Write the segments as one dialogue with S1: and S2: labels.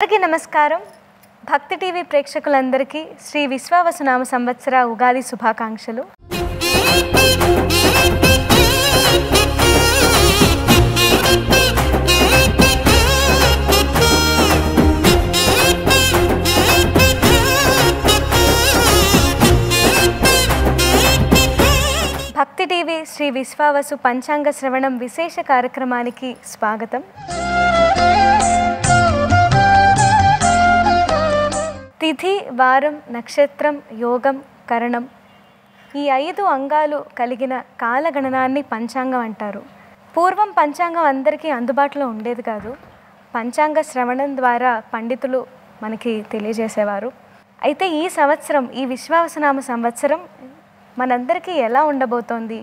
S1: అందరికీ నమస్కారం. భక్తి టీవీ ప్రేక్షకులందరికీ శ్రీ విశ్వావసునామ సంవత్సర ఉగాది శుభాకాంక్షలు. భక్తి టీవీ శ్రీ విశ్వావసు పంచాంగ శ్రవణం విశేష కార్యక్రమానికి స్వాగతం. తిథి, వారం, నక్షత్రం, యోగం, కరణం ఈ 5 అంగాలు కలిగిన కాలగణనాన్ని పంచాంగం అంటారు. పూర్వం పంచాంగం అందరికీ అందుబాటులో ఉండేది కాదు. పంచాంగ శ్రవణం ద్వారా పండితులు మనకి తెలియజేసేవారు. అయితే ఈ సంవత్సరం, ఈ విశ్వావసునామ సంవత్సరం మనందరికీ ఎలా ఉండబోతోంది,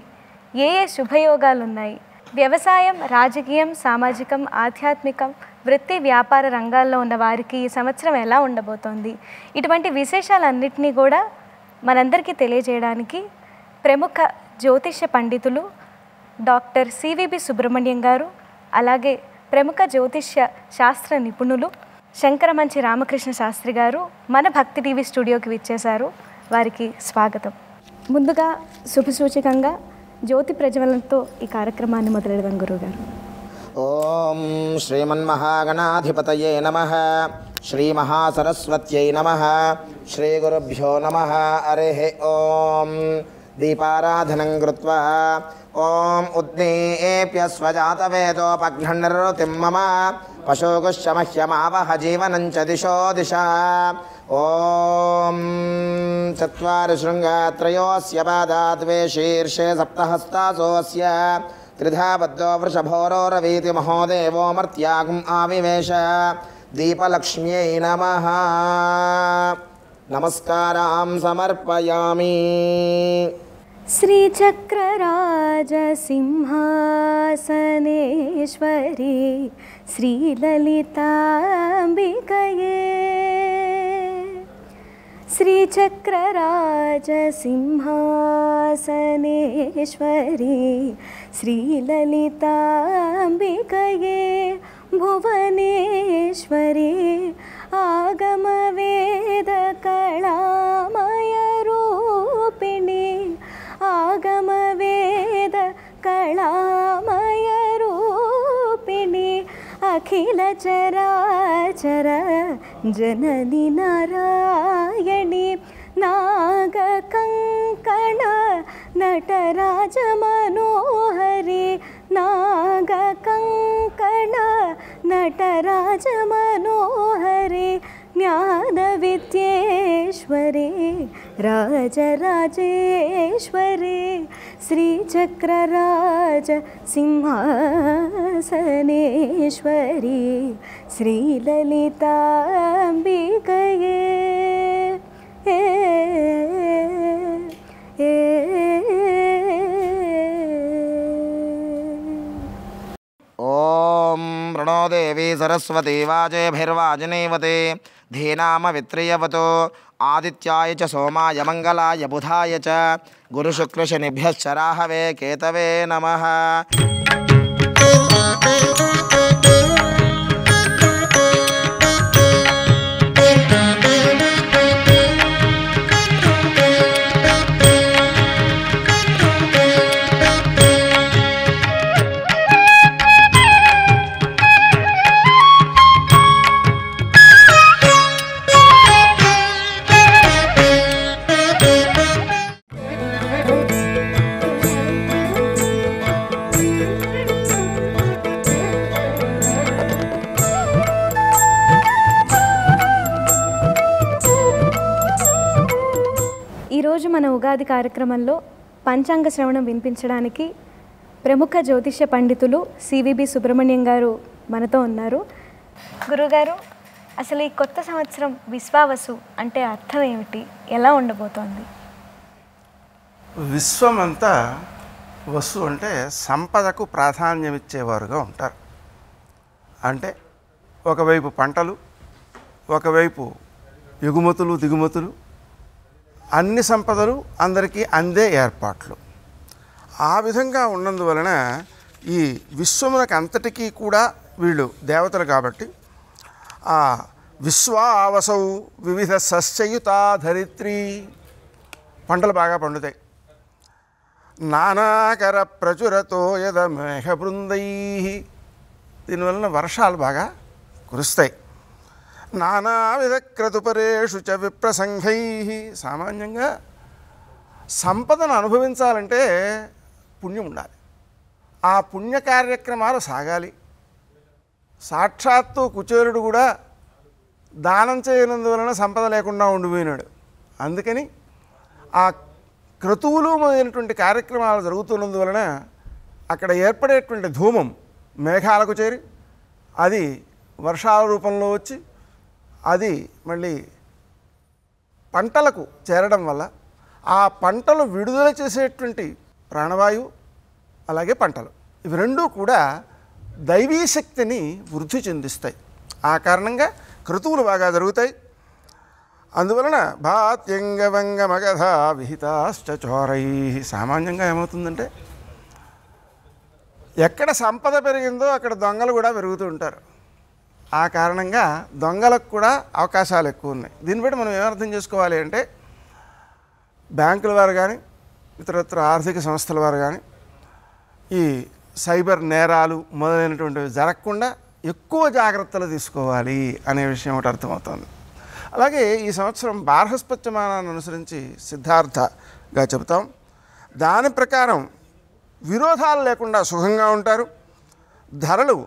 S1: ఏ శుభయోగాలు ఉన్నాయి, వ్యవసాయం, రాజకీయం, సామాజికం, ఆధ్యాత్మికం, వృత్తి, వ్యాపార రంగాల్లో ఉన్న వారికి ఈ సంవత్సరం ఎలా ఉండబోతోంది, ఇటువంటి విశేషాలన్నింటినీ కూడా మనందరికీ తెలియజేయడానికి ప్రముఖ జ్యోతిష్య పండితులు డాక్టర్ సివిబి సుబ్రహ్మణ్యం గారు, అలాగే ప్రముఖ జ్యోతిష్య శాస్త్ర నిపుణులు శంకరమంచి రామకృష్ణ శాస్త్రి గారు మన భక్తి టీవీ స్టూడియోకి విచ్చేశారు. వారికి స్వాగతం. ముందుగా శుభసూచకంగా జ్యోతి ప్రజ్వలనతో ఈ కార్యక్రమాన్ని మొదలెడదాం గురువుగారు.
S2: ఓం శ్రీమన్మహాగణాధిపతయే నమః, శ్రీమహాసరస్వత్యై నమః, శ్రీగురుభ్యో నమః. హరిః ఓం. దీపారాధనం కృత్వా ఓం ఉద్నీప్యస్వజాతవేదోపఘ్ననిర్వృతిం మమ పశోగుశ్చ మహ్యమావహ జీవనం చ దిశో దిశా. ఓం చత్వారి శృంగత్రయోస్య పాదాద్వే శీర్షే సప్తహస్తాసోస్య త్రిధా బద్ధో వృషభోరోరవీతి మహోదేవో మర్త్యాగం ఆవివేశ. దీపలక్ష్మ్యై నమః. నమస్కారాం సమర్పయామి.
S1: శ్రీచక్రరాజసింహాసనేశ్వరీ శ్రీలలితాంబికయే, శ్రీచక్రరాజసింహాసనేశ్వరీ శ్రీలలితాంబికయే, భువనేశ్వరీ ఆగమవేదకళామయరూపిణి, ఆగమవేదకళామయరూపిణి, అఖిల చరాచర జనని నారాయణి, నాగకంకణ నటరాజ మనోహరి, నాగకంకణ నటరాజ మనోహరి, జ్ఞాన విద్యేశ్వరి రాజరాజేశ్వరి, శ్రీచక్రరాజ సింహాసనేశ్వరి శ్రీలలితాంబికయే.
S2: ఓం ప్రణో దేవీ సరస్వతీ వాజేభిర్వాజనేవతే ధీనామ విత్రియవతో ఆదిత్యాయ చ సోమాయ మంగళాయ బుధాయ చ గురుశుక్రశనిభ్యశ్చ రాహవే కేతవే నమః.
S1: ఈరోజు మన ఉగాది కార్యక్రమంలో పంచాంగ శ్రవణం వినిపించడానికి ప్రముఖ జ్యోతిష్య పండితులు సివిబి సుబ్రహ్మణ్యం గారు మనతో ఉన్నారు. గురుగారు, అసలు ఈ కొత్త సంవత్సరం విశ్వావసు అంటే అర్థం ఏమిటి, ఎలా ఉండబోతోంది?
S3: విశ్వమంతా వసు అంటే సంపదకు ప్రాధాన్యం ఇచ్చేవారుగా ఉంటారు. అంటే ఒకవైపు పంటలు, ఒకవైపు ఎగుమతులు దిగుమతులు, అన్ని సంపదలు అందరికీ అందే ఏర్పాట్లు. ఆ విధంగా ఉన్నందువలన ఈ విశ్వమునకు అంతటికీ కూడా వీళ్ళు దేవతలు కాబట్టి ఆ విశ్వావసౌ వివిధ సస్యయుతా ధరిత్రీ, పంటలు బాగా పండుతాయి. నానాకర ప్రచురతో యద మేఘబృందై, దీనివలన వర్షాలు బాగా కురుస్తాయి. నానావిధ క్రతుపరేషు చ విప్రసంఘై, సామాన్యంగా సంపదను అనుభవించాలంటే పుణ్యం ఉండాలి. ఆ పుణ్య కార్యక్రమాలు సాగాలి. సాక్షాత్తు కుచేరుడు కూడా దానం చేయనందువలన సంపద లేకుండా ఉండిపోయినాడు. అందుకని ఆ క్రతువులు మొదలైనటువంటి కార్యక్రమాలు జరుగుతున్నందువలన అక్కడ ఏర్పడేటువంటి ధూమం మేఘాలకు చేరి అది వర్షాల రూపంలో వచ్చి అది మళ్ళీ పంటలకు చేరడం వల్ల ఆ పంటలు విడుదల చేసేటువంటి ప్రాణవాయువు అలాగే పంటలు, ఇవి రెండూ కూడా దైవీ శక్తిని వృద్ధి చెందిస్తాయి. ఆ కారణంగా క్రతువులు బాగా జరుగుతాయి. అందువలన భాత్యంగవంగ మగధ విహితాశ్చ చోరై, సామాన్యంగా ఏమవుతుందంటే ఎక్కడ సంపద పెరిగిందో అక్కడ దొంగలు కూడా పెరుగుతూ ఉంటారు. ఆ కారణంగా దొంగలకు కూడా అవకాశాలు ఎక్కువ ఉన్నాయి. దీన్ని బట్టి మనం ఏమర్థం చేసుకోవాలి అంటే బ్యాంకుల వారు కానీ ఇతరత్ర ఆర్థిక సంస్థల వారు కానీ ఈ సైబర్ నేరాలు మొదలైనటువంటివి జరగకుండా ఎక్కువ జాగ్రత్తలు తీసుకోవాలి అనే విషయం ఒకటి అర్థమవుతుంది. అలాగే ఈ సంవత్సరం బార్హస్పత్యమానాన్ని అనుసరించి సిద్ధార్థగా చెబుతాం. దాని ప్రకారం విరోధాలు లేకుండా సుఖంగా ఉంటారు, ధరలు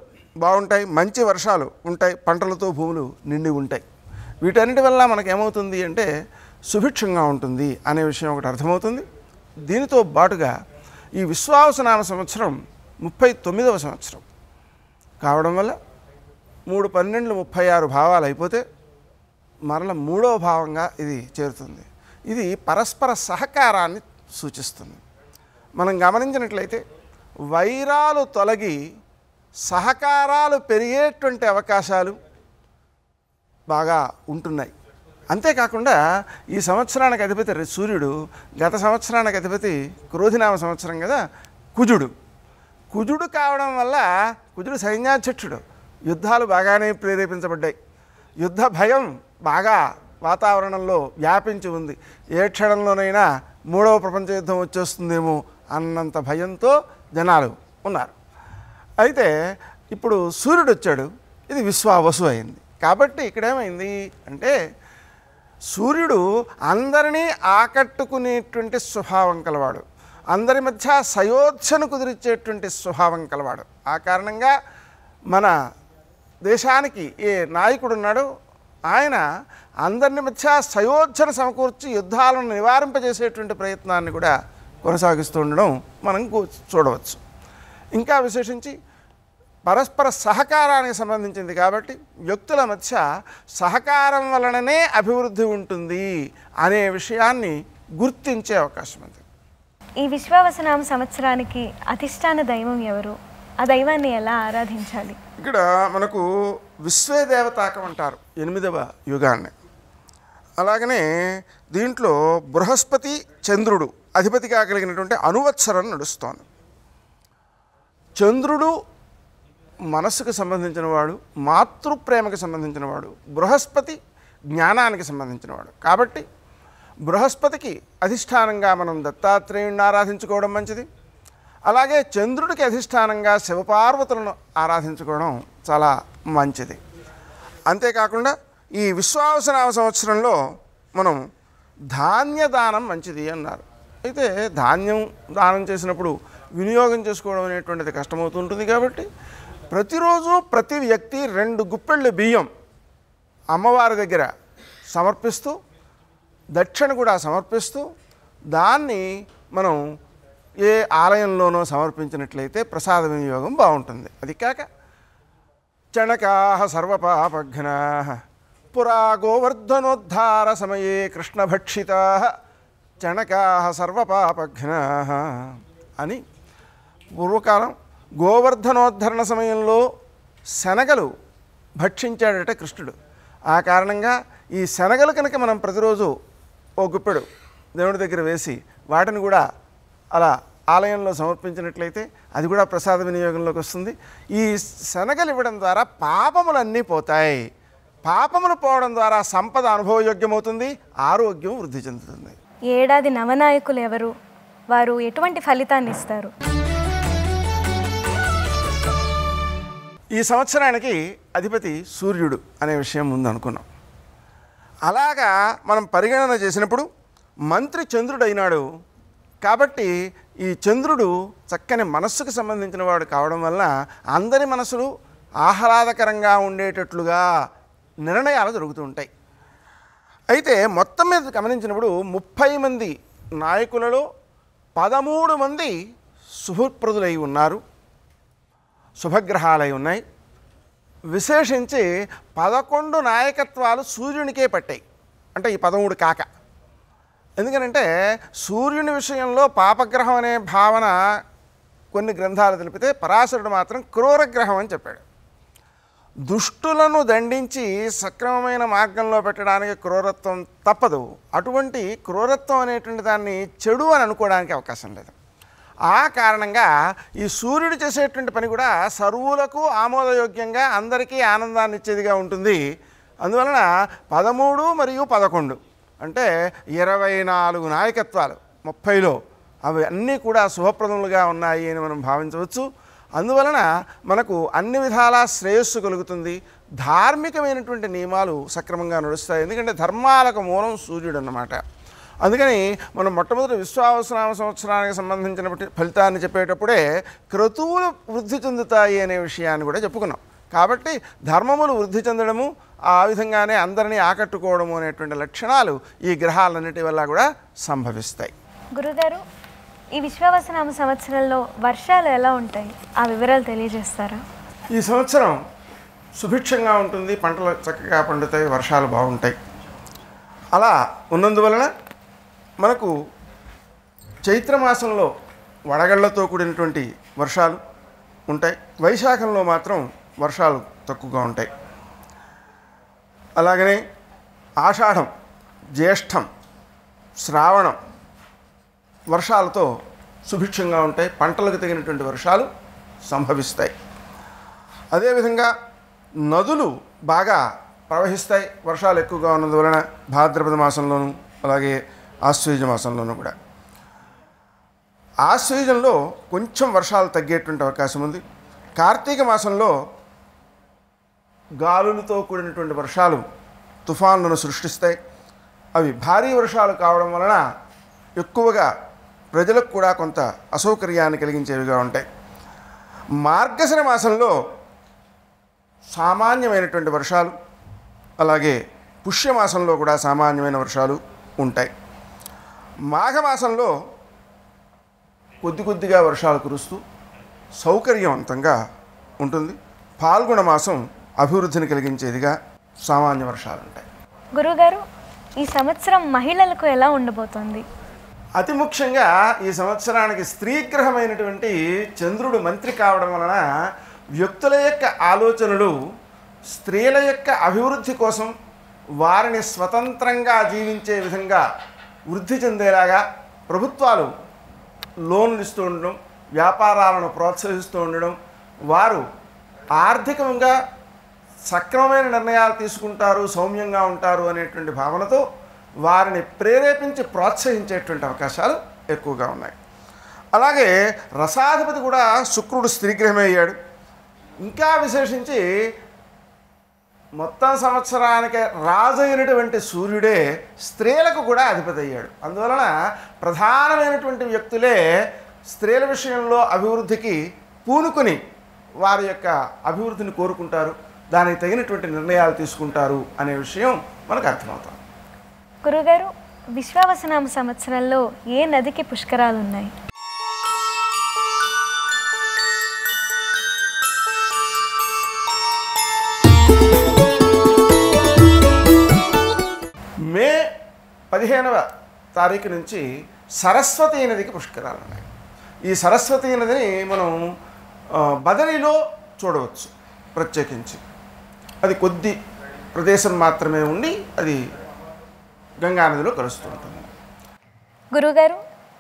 S3: బాగుంటాయి, మంచి వర్షాలు ఉంటాయి, పంటలతో భూములు నిండి ఉంటాయి. వీటన్నిటి వల్ల మనకేమవుతుంది అంటే సుభిక్షంగా ఉంటుంది అనే విషయం ఒకటి అర్థమవుతుంది. దీనితో పాటుగా ఈ విశ్వావసనామ సంవత్సరం 39వ సంవత్సరం కావడం వల్ల 3 12 36 భావాలు అయిపోతే మరల 3వ భావంగా ఇది చేరుతుంది. ఇది పరస్పర సహకారాన్ని సూచిస్తుంది. మనం గమనించినట్లయితే వైరాలు తొలగి సహకారాలు పెరిగేటువంటి అవకాశాలు బాగా ఉంటున్నాయి. అంతేకాకుండా ఈ సంవత్సరానికి అధిపతి సూర్యుడు, గత సంవత్సరానికి అధిపతి క్రోధినామ సంవత్సరం కదా కుజుడు కావడం వల్ల కుజుడు సైన్యాధ్యక్షుడు, యుద్ధాలు బాగానే ప్రేరేపించబడ్డాయి. యుద్ధ భయం బాగా వాతావరణంలో వ్యాపించి ఉంది. ఏ క్షణంలోనైనా 3వ ప్రపంచ యుద్ధం వచ్చేస్తుందేమో అన్నంత భయంతో జనాలు ఉన్నారు. అయితే ఇప్పుడు సూర్యుడు వచ్చాడు, ఇది విశ్వావసు అయింది. కాబట్టి ఇక్కడేమైంది అంటే సూర్యుడు అందరినీ ఆకట్టుకునేటువంటి స్వభావం కలవాడు, అందరి మధ్య సయోధ్యను కుదిరించేటువంటి స్వభావం కలవాడు. ఆ కారణంగా మన దేశానికి ఏ నాయకుడు ఉన్నాడో ఆయన అందరిని మధ్య సయోధ్యను సమకూర్చి యుద్ధాలను నివారింపజేసేటువంటి ప్రయత్నాన్ని కూడా కొనసాగిస్తూ ఉండడం మనం చూడవచ్చు. ఇంకా విశేషించి పరస్పర సహకారానికి సంబంధించింది కాబట్టి వ్యక్తుల మధ్య సహకారం వలననే అభివృద్ధి ఉంటుంది అనే విషయాన్ని గుర్తించే అవకాశం ఉంది.
S1: ఈ విశ్వావసనామ సంవత్సరానికి అధిష్టాన దైవం ఎవరు? ఆ దైవాన్ని ఎలా ఆరాధించాలి?
S3: ఇక్కడ మనకు విశ్వే దేవతాకం అంటారు 8వ యుగాన్ని. అలాగనే దీంట్లో బృహస్పతి చంద్రుడు అధిపతిగా కలిగినటువంటి అనువత్సరం నడుస్తోంది. చంద్రుడు మనస్సుకు సంబంధించిన వాడు, మాతృప్రేమకు సంబంధించిన వాడు, బృహస్పతి జ్ఞానానికి సంబంధించిన వాడు. కాబట్టి బృహస్పతికి అధిష్టానంగా మనం దత్తాత్రేయుడిని ఆరాధించుకోవడం మంచిది. అలాగే చంద్రుడికి అధిష్టానంగా శివపార్వతులను ఆరాధించుకోవడం చాలా మంచిది. అంతేకాకుండా ఈ విశ్వావసనామ సంవత్సరంలో మనం ధాన్య దానం మంచిది అన్నారు. అయితే ధాన్యం దానం చేసినప్పుడు వినియోగం చేసుకోవడం అనేటువంటిది కష్టమవుతుంటుంది. కాబట్టి ప్రతిరోజు ప్రతి వ్యక్తి 2 గుప్పెళ్ళు బియ్యం అమ్మవారి దగ్గర సమర్పిస్తూ దక్షిణ కూడా సమర్పిస్తూ దాన్ని మనం ఏ ఆలయంలోనో సమర్పించినట్లయితే ప్రసాద వినియోగం బాగుంటుంది. అది కాక చణకాహ సర్వపాపఘ్నాః పురా గోవర్ధనోద్ధార సమయే కృష్ణభక్షితాః చణకాహ సర్వపాపఘ్నాః అని పూర్వకాలం గోవర్ధనోద్ధరణ సమయంలో శనగలు భక్షించాడట కృష్ణుడు. ఆ కారణంగా ఈ శనగలు కనుక మనం ప్రతిరోజు ఓ గుప్పెడు దేవుడి దగ్గర వేసి వాటిని కూడా అలా ఆలయంలో సమర్పించినట్లయితే అది కూడా ప్రసాద వినియోగంలోకి వస్తుంది. ఈ శనగలు ఇవ్వడం ద్వారా పాపములన్నీ పోతాయి. పాపములు పోవడం ద్వారా సంపద అనుభవయోగ్యమవుతుంది, ఆరోగ్యం వృద్ధి చెందుతుంది.
S1: ఏడాది నవనాయకులు ఎవరు, వారు ఎటువంటి ఫలితాన్ని ఇస్తారు?
S3: ఈ సంవత్సరానికి అధిపతి సూర్యుడు అనే విషయం ముందు అనుకున్నాం. అలాగా మనం పరిగణన చేసినప్పుడు మంత్రి చంద్రుడైనాడు కాబట్టి ఈ చంద్రుడు చక్కని మనస్సుకు సంబంధించిన వాడు కావడం వల్ల అందరి మనసులు ఆహ్లాదకరంగా ఉండేటట్లుగా నిర్ణయాలు జరుగుతూ ఉంటాయి. అయితే మొత్తం మీద గమనించినప్పుడు 30 మంది నాయకులలో 13 మంది శుభప్రదులై ఉన్నారు, శుభగ్రహాలై ఉన్నాయి. విశేషించి 11 నాయకత్వాలు సూర్యునికే పట్టాయి, అంటే ఈ 13 కాక. ఎందుకనంటే సూర్యుని విషయంలో పాపగ్రహం అనే భావన కొన్ని గ్రంథాలు తెలిపితే పరాశరుడు మాత్రం క్రూరగ్రహం అని చెప్పాడు. దుష్టులను దండించి సక్రమమైన మార్గంలో పెట్టడానికి క్రూరత్వం తప్పదు. అటువంటి క్రూరత్వం అనేటువంటి దాన్ని చెడు అని అనుకోవడానికి అవకాశం లేదు. ఆ కారణంగా ఈ సూర్యుడు చేసేటువంటి పని కూడా సర్వులకు ఆమోదయోగ్యంగా అందరికీ ఆనందాన్ని ఇచ్చేదిగా ఉంటుంది. అందువలన 13 మరియు 11 అంటే 24 నాయకత్వాలు 30లో అవి అన్నీ కూడా శుభప్రదములుగా ఉన్నాయి అని మనం భావించవచ్చు. అందువలన మనకు అన్ని విధాలా శ్రేయస్సు కలుగుతుంది, ధార్మికమైనటువంటి నియమాలు సక్రమంగా నడుస్తాయి. ఎందుకంటే ధర్మాలకు మూలం సూర్యుడు అన్నమాట. అందుకని మనం మొట్టమొదటి విశ్వావసనామ సంవత్సరానికి సంబంధించిన ఫలితాన్ని చెప్పేటప్పుడే క్రతువులు వృద్ధి చెందుతాయి అనే విషయాన్ని కూడా చెప్పుకున్నాం. కాబట్టి ధర్మములు వృద్ధి చెందడము, ఆ విధంగానే అందరినీ ఆకట్టుకోవడము అనేటువంటి లక్షణాలు ఈ గ్రహాలన్నిటి వల్ల కూడా సంభవిస్తాయి.
S1: గురుగారు, ఈ విశ్వావసనామ సంవత్సరంలో వర్షాలు ఎలా ఉంటాయి, ఆ వివరాలు తెలియజేస్తారా?
S3: ఈ సంవత్సరం సుభిక్షంగా ఉంటుంది, పంటలు చక్కగా పండుతాయి, వర్షాలు బాగుంటాయి. అలా ఉన్నందువలన మనకు చైత్రమాసంలో వడగళ్లతో కూడినటువంటి వర్షాలు ఉంటాయి, వైశాఖంలో మాత్రం వర్షాలు తక్కువగా ఉంటాయి. అలాగనే ఆషాఢం, జ్యేష్టం, శ్రావణం వర్షాలతో సుభిక్షంగా ఉంటాయి, పంటలకు తగినటువంటి వర్షాలు సంభవిస్తాయి. అదేవిధంగా నదులు బాగా ప్రవహిస్తాయి వర్షాలు ఎక్కువగా ఉన్నందువలన, భాద్రపద మాసంలోనూ అలాగే ఆశ్వయుజ మాసంలోనూ కూడా. ఆశ్వయుజంలో కొంచెం వర్షాలు తగ్గేటువంటి అవకాశం ఉంది. కార్తీక మాసంలో గాలులతో కూడినటువంటి వర్షాలు తుఫాన్లను సృష్టిస్తాయి. అవి భారీ వర్షాలు కావడం వలన ఎక్కువగా ప్రజలకు కూడా కొంత అసౌకర్యాన్ని కలిగించేవిగా ఉంటాయి. మార్గశిర మాసంలో సామాన్యమైనటువంటి వర్షాలు, అలాగే పుష్యమాసంలో కూడా సామాన్యమైన వర్షాలు ఉంటాయి. మాఘమాసంలో కొద్ది కొద్దిగా వర్షాలు కురుస్తూ సౌకర్యవంతంగా ఉంటుంది. పాల్గొన మాసం అభివృద్ధిని కలిగించేదిగా సామాన్య వర్షాలు ఉంటాయి.
S1: గురుగారు, ఈ సంవత్సరం మహిళలకు ఎలా ఉండబోతోంది?
S3: అతి ముఖ్యంగా ఈ సంవత్సరానికి స్త్రీగ్రహమైనటువంటి చంద్రుడు మంత్రి కావడం వలన వ్యక్తుల యొక్క ఆలోచనలు స్త్రీల యొక్క అభివృద్ధి కోసం, వారిని స్వతంత్రంగా జీవించే విధంగా వృద్ధి చెందేలాగా ప్రభుత్వాలు లోన్లు ఇస్తూ ఉండడం, వ్యాపారాలను ప్రోత్సహిస్తూ ఉండడం, వారు ఆర్థికంగా సక్రమమైన నిర్ణయాలు తీసుకుంటారు, సౌమ్యంగా ఉంటారు అనేటువంటి భావనతో వారిని ప్రేరేపించి ప్రోత్సహించేటువంటి అవకాశాలు ఎక్కువగా ఉన్నాయి. అలాగే రసాధిపతి కూడా శుక్రుడు స్త్రీగ్రహమే అయ్యాడు. ఇంకా విశేషించి మొత్తం సంవత్సరానికి రాజు అయినటువంటి సూర్యుడే స్త్రీలకు కూడా అధిపతి అయ్యాడు. అందువలన ప్రధానమైనటువంటి వ్యక్తులే స్త్రీల విషయంలో అభివృద్ధికి పూనుకొని వారి యొక్క అభివృద్ధిని కోరుకుంటారు, దానికి తగినటువంటి నిర్ణయాలు తీసుకుంటారు అనే విషయం మనకు అర్థమవుతుంది.
S1: గురుగారు, విశ్వావసనామ సంవత్సరంలో ఏ నదికి పుష్కరాలు ఉన్నాయి?
S3: మే 15వ తారీఖు నుంచి సరస్వతీ నదికి పుష్కరాలు ఉన్నాయి. ఈ సరస్వతీ నదిని మనం బదరిలో చూడవచ్చు ప్రత్యేకించి. అది కొద్ది ప్రదేశం మాత్రమే ఉండి అది గంగానదిలో కలుస్తుంటుంది.
S1: గురుగారు,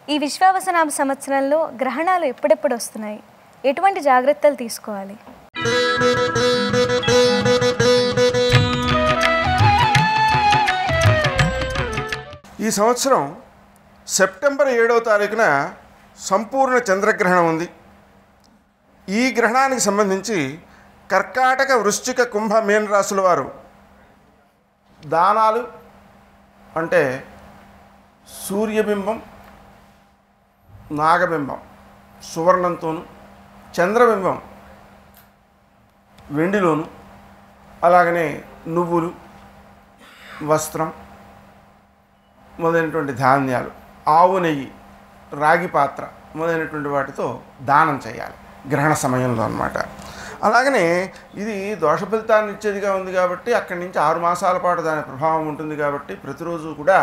S1: ఈ విశ్వావసనామ సంవత్సరంలో గ్రహణాలు ఎప్పుడెప్పుడు వస్తున్నాయి, ఎటువంటి జాగ్రత్తలు తీసుకోవాలి?
S3: ఈ సంవత్సరం సెప్టెంబర్ 7వ తారీఖున సంపూర్ణ చంద్రగ్రహణం ఉంది. ఈ గ్రహణానికి సంబంధించి కర్కాటక, వృశ్చిక, కుంభ, మీన రాశుల వారు దానాలు అంటే సూర్యబింబం, నాగబింబం సువర్ణంతోను, చంద్రబింబం వెండిలోను, అలాగనే నువ్వులు, వస్త్రం మొదలైనటువంటి ధాన్యాలు, ఆవు నెయ్యి, రాగి పాత్ర మొదలైనటువంటి వాటితో దానం చేయాలి గ్రహణ సమయంలో అన్నమాట. అలాగనే ఇది దోష ఫలితాన్ని ఇచ్చేదిగా ఉంది కాబట్టి అక్కడి నుంచి 6 మాసాల పాటు దాని ప్రభావం ఉంటుంది కాబట్టి ప్రతిరోజు కూడా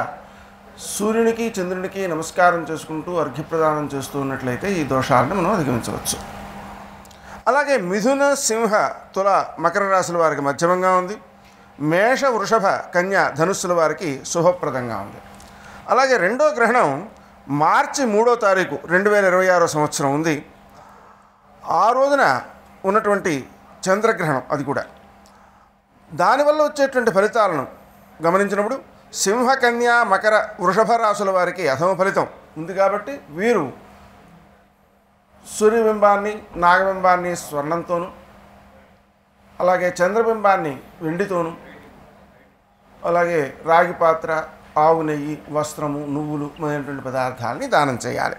S3: సూర్యునికి, చంద్రునికి నమస్కారం చేసుకుంటూ అర్ఘ్యప్రదానం చేస్తూ ఉన్నట్లయితే ఈ దోషాలను మనం అధిగమించవచ్చు. అలాగే మిథున, సింహ, తుల, మకర రాశుల వారికి మధ్యమంగా ఉంది. మేష, వృషభ, కన్య, ధనుస్సుల వారికి శుభప్రదంగా ఉంది. అలాగే రెండో గ్రహణం మార్చి 3వ తారీఖు 2026 సంవత్సరం ఉంది. ఆ రోజున ఉన్నటువంటి చంద్రగ్రహణం అది కూడా. దానివల్ల వచ్చేటువంటి ఫలితాలను గమనించినప్పుడు సింహ, కన్య, మకర, వృషభ రాశుల వారికి అధమ ఫలితం ఉంది కాబట్టి వీరు సూర్యబింబాన్ని, నాగబింబాన్ని స్వర్ణంతోనూ, అలాగే చంద్రబింబాన్ని వెండితోనూ, అలాగే రాగి పాత్ర, ఆవు నెయ్యి, వస్త్రము, నువ్వులు మొదలైనటువంటి పదార్థాలని దానం చేయాలి.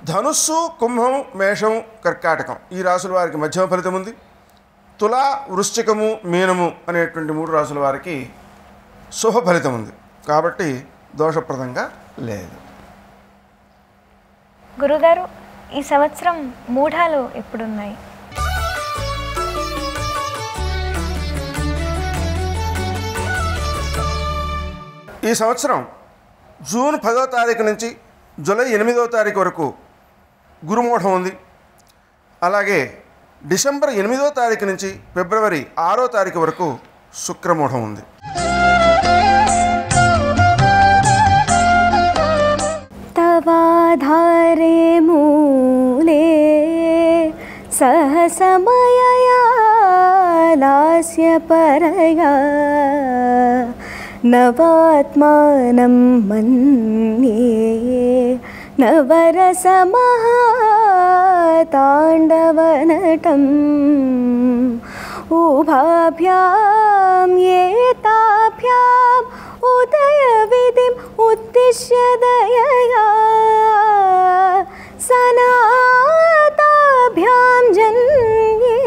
S3: ధనుస్సు, కుంభం, మేషం, కర్కాటకం ఈ రాశుల వారికి మధ్యమ ఫలితం ఉంది. తుల, వృశ్చికము, మీనము అనేటువంటి 3 రాశుల వారికి శుభ ఫలితం ఉంది కాబట్టి దోషప్రదంగా లేదు.
S1: గురుగారు, ఈ సంవత్సరం మూఢాలు ఎప్పుడున్నాయి?
S3: ఈ సంవత్సరం జూన్ 10వ తారీఖు నుంచి జూలై 8వ తారీఖు వరకు గురుమూఢం ఉంది. అలాగే డిసెంబర్ 8వ తారీఖు నుంచి ఫిబ్రవరి 6వ తారీఖు వరకు శుక్రమూఢం ఉంది.
S1: తవాధారే మూలే సహసమయయా లాస్య పరయా నవాత్మానం మన్యే నవరసమహాతాండవనటం ఉభాభ్యాం ఏతాభ్యాం ఉదయవిధిం ఉద్దిశ్య దయయా సనాతాభ్యాం జన్యే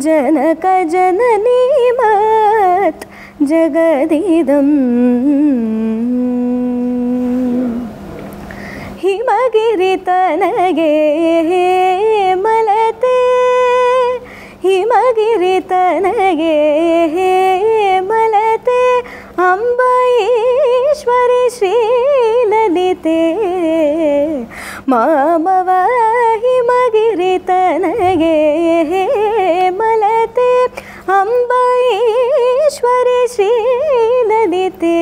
S1: జనక జననీమత్ జగదిదం హిమగిరితనగే మలతే హిమగిరితనగే మలతే అంబైశ్వరి శ్రీలలితే మామవ హిమగిరితనగే మలతే అంబైశ్వరి శ్రీలలితే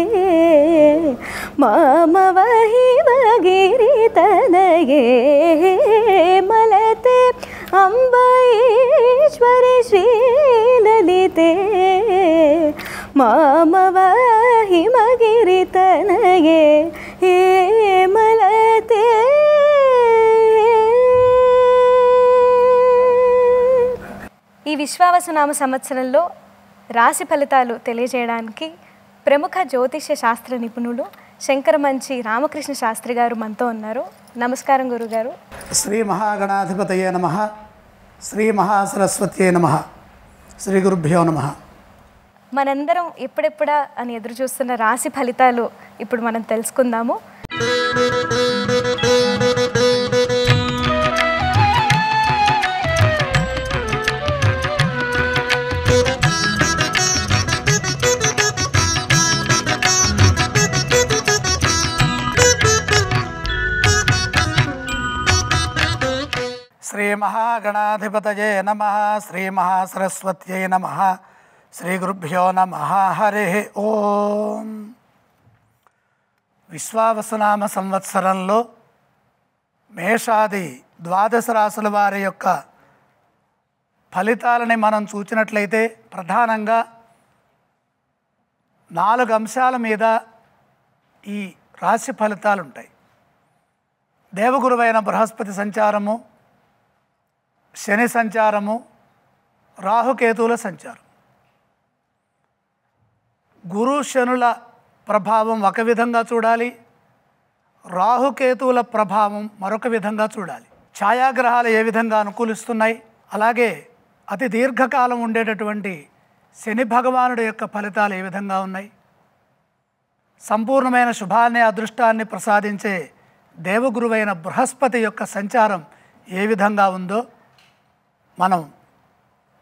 S1: మామవ హిమగిరితనగే మలతే అంబైశ్వరి శ్రీలలితే మామవ హిమగిరితనగే మలతే. ఈ విశ్వావసునామ సంవత్సరంలో రాశి ఫలితాలు తెలియజేయడానికి ప్రముఖ జ్యోతిష్య శాస్త్ర నిపుణులు శంకరమంచి రామకృష్ణ శాస్త్రి గారు మనతో ఉన్నారు. నమస్కారం గురుగారు.
S4: శ్రీ మహాగణాధిపతయే నమః. శ్రీ మహాసరస్వత్యే నమః. శ్రీ గురుభ్యో నమః.
S1: మనందరం ఎప్పుడెప్పుడా అని ఎదురు చూస్తున్న రాశి ఫలితాలు ఇప్పుడు మనం తెలుసుకుందాము.
S4: శ్రీ మహాగణాధిపతయే నమః. శ్రీ మహాసరస్వత్యై నమః. శ్రీ గురుభ్యో నమః. హరి ఓం. విశ్వావసునామ సంవత్సరంలో మేషాది 12 రాశుల వారి యొక్క ఫలితాలని మనం చూసినట్లయితే ప్రధానంగా 4 అంశాల మీద ఈ రాశి ఫలితాలు ఉంటాయి. దేవగురువైన బృహస్పతి సంచారము, శని సంచారము, రాహుకేతువుల సంచారం. గురు శనుల ప్రభావం ఒక విధంగా చూడాలి, రాహుకేతువుల ప్రభావం మరొక విధంగా చూడాలి. ఛాయాగ్రహాలు ఏ విధంగా అనుకూలిస్తున్నాయి, అలాగే అతి దీర్ఘకాలం ఉండేటటువంటి శని భగవానుడి యొక్క ఫలితాలు ఏ విధంగా ఉన్నాయి, సంపూర్ణమైన శుభాన్ని అదృష్టాన్ని ప్రసాదించే దేవగురువైన బృహస్పతి యొక్క సంచారం ఏ విధంగా ఉందో మనం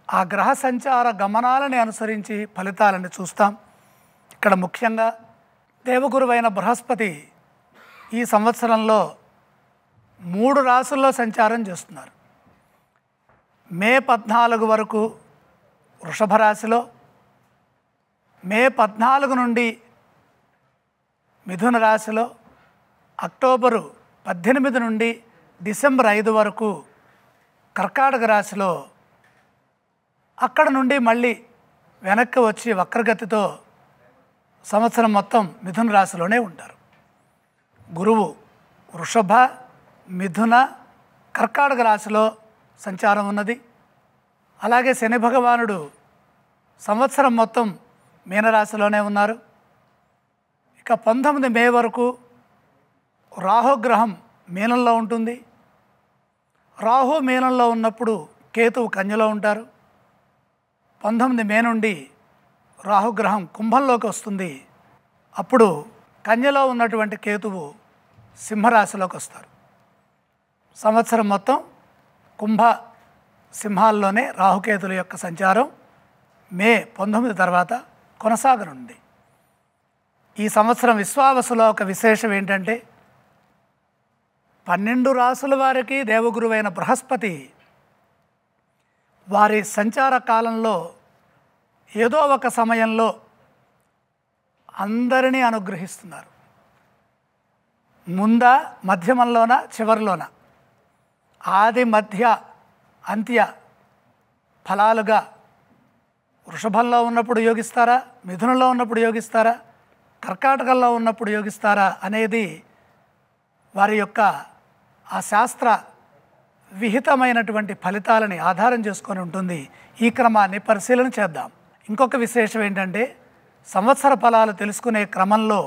S4: ఆ గ్రహ సంచార గమనాలని అనుసరించి ఫలితాలను చూస్తాం. ఇక్కడ ముఖ్యంగా దేవగురువైన బృహస్పతి ఈ సంవత్సరంలో 3 రాసుల్లో సంచారం చేస్తున్నారు. మే 14 వరకు వృషభ రాశిలో, మే 14 నుండి మిథున రాశిలో, అక్టోబరు 18 నుండి డిసెంబర్ 5 వరకు కర్కాటక రాశిలో, అక్కడ నుండి మళ్ళీ వెనక్కి వచ్చి వక్రగతితో సంవత్సరం మొత్తం మిథున రాశిలోనే ఉంటారు. గురువు వృషభ, మిథున, కర్కాటక రాశిలో సంచారం ఉన్నది. అలాగే శని భగవానుడు సంవత్సరం మొత్తం మీనరాశిలోనే ఉన్నారు. ఇక 19 మే వరకు రాహుగ్రహం మీనంలో ఉంటుంది. రాహు మీనంలో ఉన్నప్పుడు కేతువు కన్యలో ఉంటారు. 19 మే నుండి రాహుగ్రహం కుంభంలోకి వస్తుంది. అప్పుడు కన్యలో ఉన్నటువంటి కేతువు సింహరాశిలోకి వస్తారు. సంవత్సరం మొత్తం కుంభ సింహాల్లోనే రాహుకేతుల యొక్క సంచారం మే 19 తర్వాత కొనసాగనుంది. ఈ సంవత్సరం విశ్వావసులో ఒక విశేషం ఏంటంటే 12 రాసుల వారికి దేవగురువైన బృహస్పతి వారి సంచార కాలంలో ఏదో ఒక సమయంలో అందరినీ అనుగ్రహిస్తున్నారు. ముంద, మధ్యమంలోన, చివరిలోన, ఆది, మధ్య, అంత్య ఫలాలుగా వృషభంలో ఉన్నప్పుడు యోగిస్తారా, మిథునంలో ఉన్నప్పుడు యోగిస్తారా, కర్కాటకంలో ఉన్నప్పుడు యోగిస్తారా అనేది వారి యొక్క ఆ శాస్త్ర విహితమైనటువంటి ఫలితాలని ఆధారం చేసుకొని ఉంటుంది. ఈ క్రమాన్ని పరిశీలన చేద్దాం. ఇంకొక విశేషం ఏంటంటే సంవత్సర ఫలాలు తెలుసుకునే క్రమంలో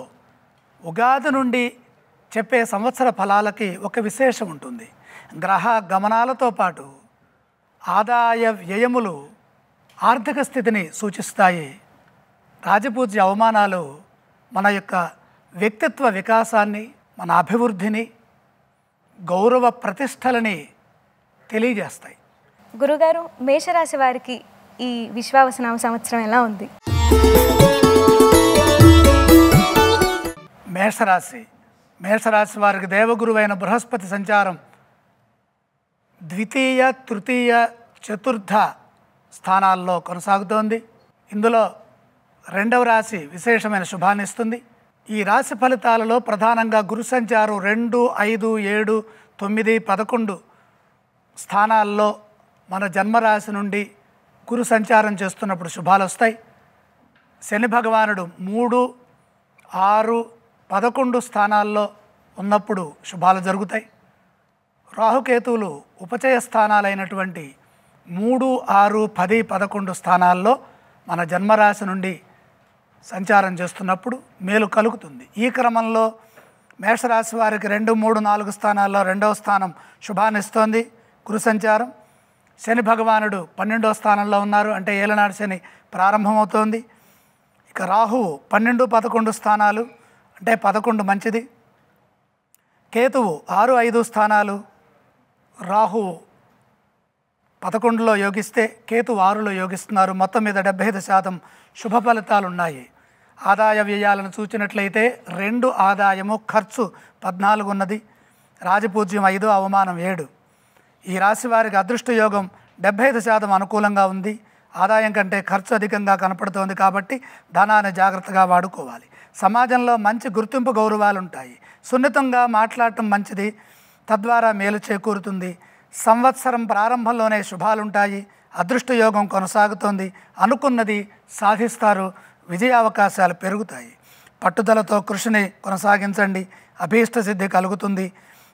S4: ఉగాది నుండి చెప్పే సంవత్సర ఫలాలకి ఒక విశేషం ఉంటుంది. గ్రహ గమనాలతో పాటు ఆదాయ వ్యయములు ఆర్థిక స్థితిని సూచిస్తాయి. రాజపూజ్య అవమానాలు మన యొక్క వ్యక్తిత్వ వికాసాన్ని, మన అభివృద్ధిని, గౌరవ ప్రతిష్టలని తెలియజేస్తాయి.
S1: గురుగారు, మేషరాశి వారికి ఈ విశ్వావసనామ సంవత్సరం ఎలా ఉంది?
S4: మేషరాశి వారికి దేవగురువైన బృహస్పతి సంచారం ద్వితీయ, తృతీయ, చతుర్థ స్థానాల్లో కొనసాగుతోంది. ఇందులో 2వ రాశి విశేషమైన శుభాన్ని ఇస్తుంది. ఈ రాశి ఫలితాలలో ప్రధానంగా గురు సంచారం 2, 5, 7, 9, 11 స్థానాల్లో మన జన్మరాశి నుండి గురు సంచారం చేస్తున్నప్పుడు శుభాలు వస్తాయి. శని భగవానుడు 3, 6, 11 స్థానాల్లో ఉన్నప్పుడు శుభాలు జరుగుతాయి. రాహుకేతువులు ఉపచయ స్థానాలైనటువంటి 3, 6, 10, 11 స్థానాల్లో మన జన్మరాశి నుండి సంచారం చేస్తున్నప్పుడు మేలు కలుగుతుంది. ఈ క్రమంలో మేషరాశి వారికి 2, 3, 4 స్థానాల్లో 2వ స్థానం శుభాన్ని ఇస్తోంది గురు సంచారం. శని భగవానుడు 12వ స్థానంలో ఉన్నారు, అంటే ఏలనాడు శని ప్రారంభమవుతోంది. ఇక రాహువు 12, 11 స్థానాలు, అంటే 11 మంచిది. కేతువు 6, 5 స్థానాలు, రాహువు 11లో యోగిస్తే కేతువు 6లో యోగిస్తున్నారు. మొత్తం మీద 75% శుభ ఫలితాలు ఉన్నాయి. ఆదాయ వ్యయాలను చూచినట్లయితే 2 ఆదాయము, ఖర్చు 14 ఉన్నది. రాజపూజ్యం 5, అవమానం 7. ఈ రాశి వారికి అదృష్ట యోగం 75% అనుకూలంగా ఉంది. ఆదాయం కంటే ఖర్చు అధికంగా కనపడుతోంది కాబట్టి ధనాన్ని జాగ్రత్తగా వాడుకోవాలి. సమాజంలో మంచి గుర్తింపు గౌరవాలు ఉంటాయి. సున్నితంగా మాట్లాడటం మంచిది, తద్వారా మేలు చేకూరుతుంది. సంవత్సరం ప్రారంభంలోనే శుభాలుంటాయి. అదృష్ట యోగం కొనసాగుతోంది. అనుకున్నది సాధిస్తారు. విజయ అవకాశాలు పెరుగుతాయి. పట్టుదలతో కృషిని కొనసాగించండి, అభీష్ట సిద్ధి కలుగుతుంది.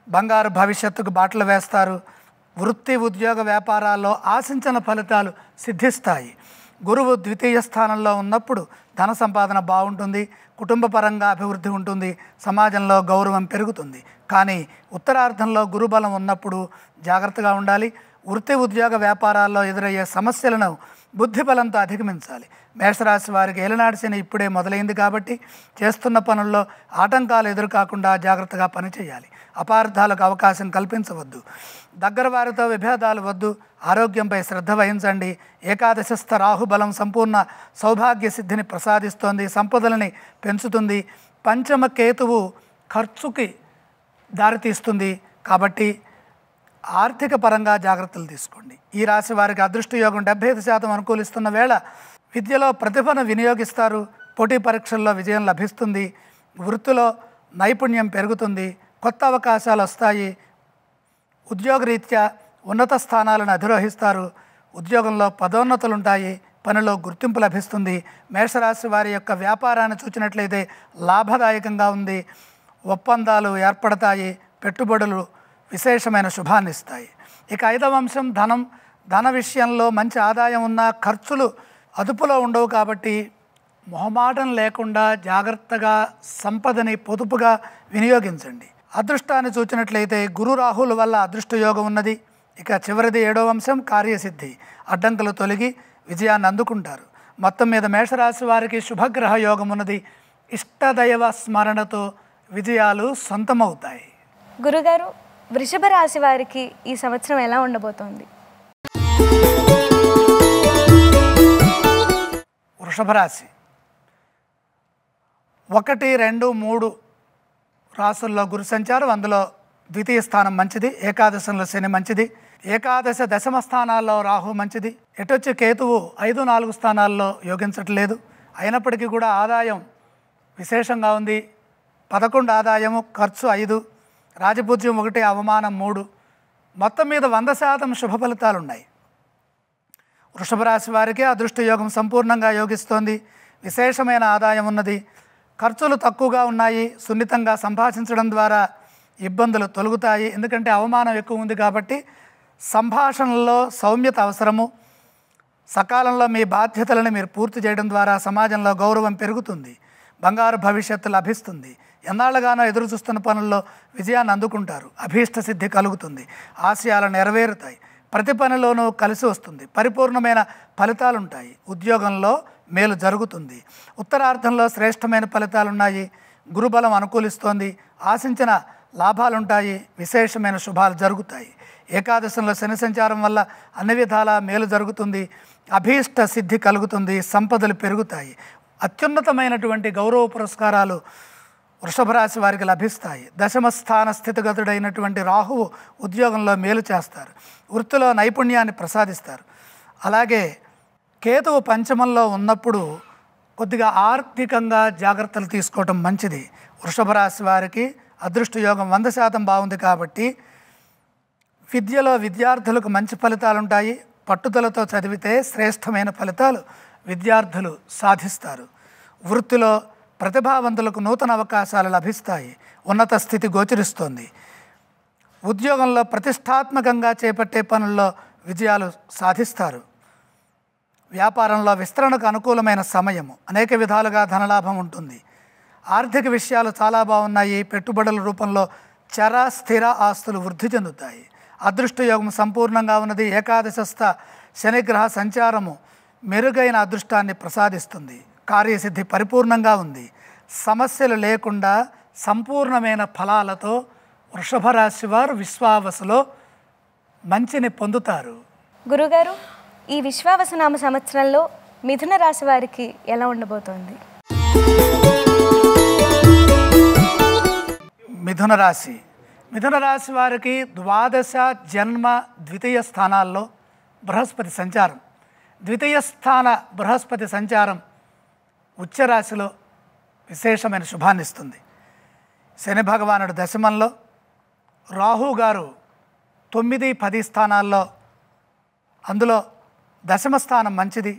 S4: బంగారు భవిష్యత్తుకు బాటలు వేస్తారు. వృత్తి ఉద్యోగ వ్యాపారాల్లో ఆశించిన ఫలితాలు సిద్ధిస్తాయి. గురువు ద్వితీయ స్థానంలో ఉన్నప్పుడు ధన సంపాదన బాగుంటుంది, కుటుంబ పరంగా అభివృద్ధి ఉంటుంది, సమాజంలో గౌరవం పెరుగుతుంది. కానీ ఉత్తరార్ధంలో గురుబలం ఉన్నప్పుడు జాగ్రత్తగా ఉండాలి. వృత్తి ఉద్యోగ వ్యాపారాల్లో ఎదురయ్యే సమస్యలను బుద్ధిబలంతో అధిగమించాలి. మేషరాశి వారికి ఏలినాటి శని ఇప్పుడే మొదలైంది కాబట్టి చేస్తున్న పనుల్లో ఆటంకాలు ఎదురుకాకుండా జాగ్రత్తగా పనిచేయాలి. అపార్థాలకు అవకాశం కల్పించవద్దు. దగ్గర వారితో విభేదాలు వద్దు. ఆరోగ్యంపై శ్రద్ధ వహించండి. ఏకాదశస్థ రాహుబలం సంపూర్ణ సౌభాగ్య సిద్ధిని ప్రసాదిస్తోంది, సంపదలని పెంచుతుంది. పంచమ కేతువు ఖర్చుకి దారితీస్తుంది కాబట్టి ఆర్థిక పరంగా జాగ్రత్తలు తీసుకోండి. ఈ రాశి వారికి అదృష్టయోగం 75% అనుకూలిస్తున్న వేళ విద్యలో ప్రతిభను వినియోగిస్తారు. పోటీ పరీక్షల్లో విజయం లభిస్తుంది. వృత్తిలో నైపుణ్యం పెరుగుతుంది. కొత్త అవకాశాలు వస్తాయి. ఉద్యోగరీత్యా ఉన్నత స్థానాలను అధిరోహిస్తారు. ఉద్యోగంలో పదోన్నతులు ఉంటాయి. పనిలో గుర్తింపు లభిస్తుంది. మేషరాశి వారి యొక్క వ్యాపారాన్ని చూసినట్లయితే లాభదాయకంగా ఉంది. ఒప్పందాలు ఏర్పడతాయి. పెట్టుబడులు విశేషమైన శుభాన్ని ఇస్తాయి. ఇక 5వ అంశం ధనం. ధన విషయంలో మంచి ఆదాయం ఉన్న ఖర్చులు అదుపులో ఉండవు కాబట్టి మొహమాటం లేకుండా జాగ్రత్తగా సంపదని పొదుపుగా వినియోగించండి. అదృష్టాన్ని చూచినట్లయితే గురు రాహుల వల్ల అదృష్టయోగం ఉన్నది. ఇక చివరిది 7వ అంశం కార్యసిద్ధి. అడ్డంకులు తొలగి విజయాన్ని అందుకుంటారు. మొత్తం మీద మేషరాశి వారికి శుభగ్రహ యోగం ఉన్నది. ఇష్టదైవ స్మరణతో విజయాలు సొంతమవుతాయి.
S1: గురుగారు, వృషభ రాశి వారికి ఈ సంవత్సరం ఎలా ఉండబోతోంది?
S4: వృషభ రాశి 1, 2, 3 రాసుల్లో గురు సంచారం. అందులో ద్వితీయ స్థానం మంచిది. ఏకాదశంలో శని మంచిది. ఏకాదశ దశమ స్థానాల్లో రాహు మంచిది. ఎటొచ్చి కేతువు 5, 4 స్థానాల్లో యోగించట్లేదు. అయినప్పటికీ కూడా ఆదాయం విశేషంగా ఉంది. 11 ఆదాయము, ఖర్చు 5, రాజపూజ్యం 1, అవమానం 3. మొత్తం మీద 100% శుభ ఫలితాలు ఉన్నాయి. వృషభ రాశి వారికి అదృష్టయోగం సంపూర్ణంగా యోగిస్తోంది. విశేషమైన ఆదాయం ఉన్నది. ఖర్చులు తక్కువగా ఉన్నాయి. సున్నితంగా సంభాషించడం ద్వారా ఇబ్బందులు తొలగుతాయి. ఎందుకంటే అవమానం ఎక్కువ ఉంది కాబట్టి సంభాషణలో సౌమ్యత అవసరము. సకాలంలో మీ బాధ్యతలను మీరు పూర్తి చేయడం ద్వారా సమాజంలో గౌరవం పెరుగుతుంది. బంగారు భవిష్యత్తు లభిస్తుంది. ఎన్నాళ్ళుగానో ఎదురు చూస్తున్న పనుల్లో విజయాన్ని అందుకుంటారు. అభీష్ట సిద్ధి కలుగుతుంది. ఆశయాలు నెరవేరుతాయి. ప్రతి పనిలోనూ కలిసి వస్తుంది. పరిపూర్ణమైన ఫలితాలు ఉంటాయి. ఉద్యోగంలో మేలు జరుగుతుంది. ఉత్తరార్ధంలో శ్రేష్టమైన ఫలితాలున్నాయి. గురుబలం అనుకూలిస్తోంది. ఆశించిన లాభాలుంటాయి. విశేషమైన శుభాలు జరుగుతాయి. ఏకాదశంలో శని సంచారం వల్ల అన్ని విధాల మేలు జరుగుతుంది. అభీష్ట సిద్ధి కలుగుతుంది. సంపదలు పెరుగుతాయి. అత్యున్నతమైనటువంటి గౌరవ పురస్కారాలు వృషభ రాశి వారికి లభిస్తాయి. దశమ స్థాన స్థితిగతుడైనటువంటి రాహువు ఉద్యోగంలో మేలు చేస్తారు. వృత్తిలో నైపుణ్యాన్ని ప్రసాదిస్తారు. అలాగే కేతువు పంచమంలో ఉన్నప్పుడు కొద్దిగా ఆర్థికంగా జాగ్రత్తలు తీసుకోవటం మంచిది. వృషభ రాశి వారికి అదృష్టయోగం 100% బాగుంది కాబట్టి విద్యలో విద్యార్థులకు మంచి ఫలితాలు ఉంటాయి. పట్టుదలతో చదివితే శ్రేష్టమైన ఫలితాలు విద్యార్థులు సాధిస్తారు. వృత్తిలో ప్రతిభావంతులకు నూతన అవకాశాలు లభిస్తాయి. ఉన్నత స్థితి గోచరిస్తోంది. ఉద్యోగంలో ప్రతిష్టాత్మకంగా చేపట్టే పనుల్లో విజయాలు సాధిస్తారు. వ్యాపారంలో విస్తరణకు అనుకూలమైన సమయము. అనేక విధాలుగా ధనలాభం ఉంటుంది. ఆర్థిక విషయాలు చాలా బాగున్నాయి. పెట్టుబడుల రూపంలో చర స్థిర ఆస్తులు వృద్ధి చెందుతాయి. అదృష్టయోగం సంపూర్ణంగా ఉన్నది. ఏకాదశస్థ శనిగ్రహ సంచారము మెరుగైన అదృష్టాన్ని ప్రసాదిస్తుంది. కార్యసిద్ధి పరిపూర్ణంగా ఉంది. సమస్యలు లేకుండా సంపూర్ణమైన ఫలాలతో వృషభ రాశి వారు విశ్వావసులో మంచిని పొందుతారు.
S1: గురుగారు, ఈ విశ్వావసునామ సంవత్సరంలో మిథున రాశి వారికి ఎలా ఉండబోతోంది?
S4: మిథున రాశి వారికి ద్వాదశ జన్మ ద్వితీయ స్థానాల్లో బృహస్పతి సంచారం. ద్వితీయ స్థాన బృహస్పతి సంచారం ఉచ్చరాశిలో విశేషమైన శుభాన్ని ఇస్తుంది. శని భగవానుడు దశమంలో, రాహు గారు 9, 10 స్థానాల్లో, అందులో దశమ స్థానం మంచిది.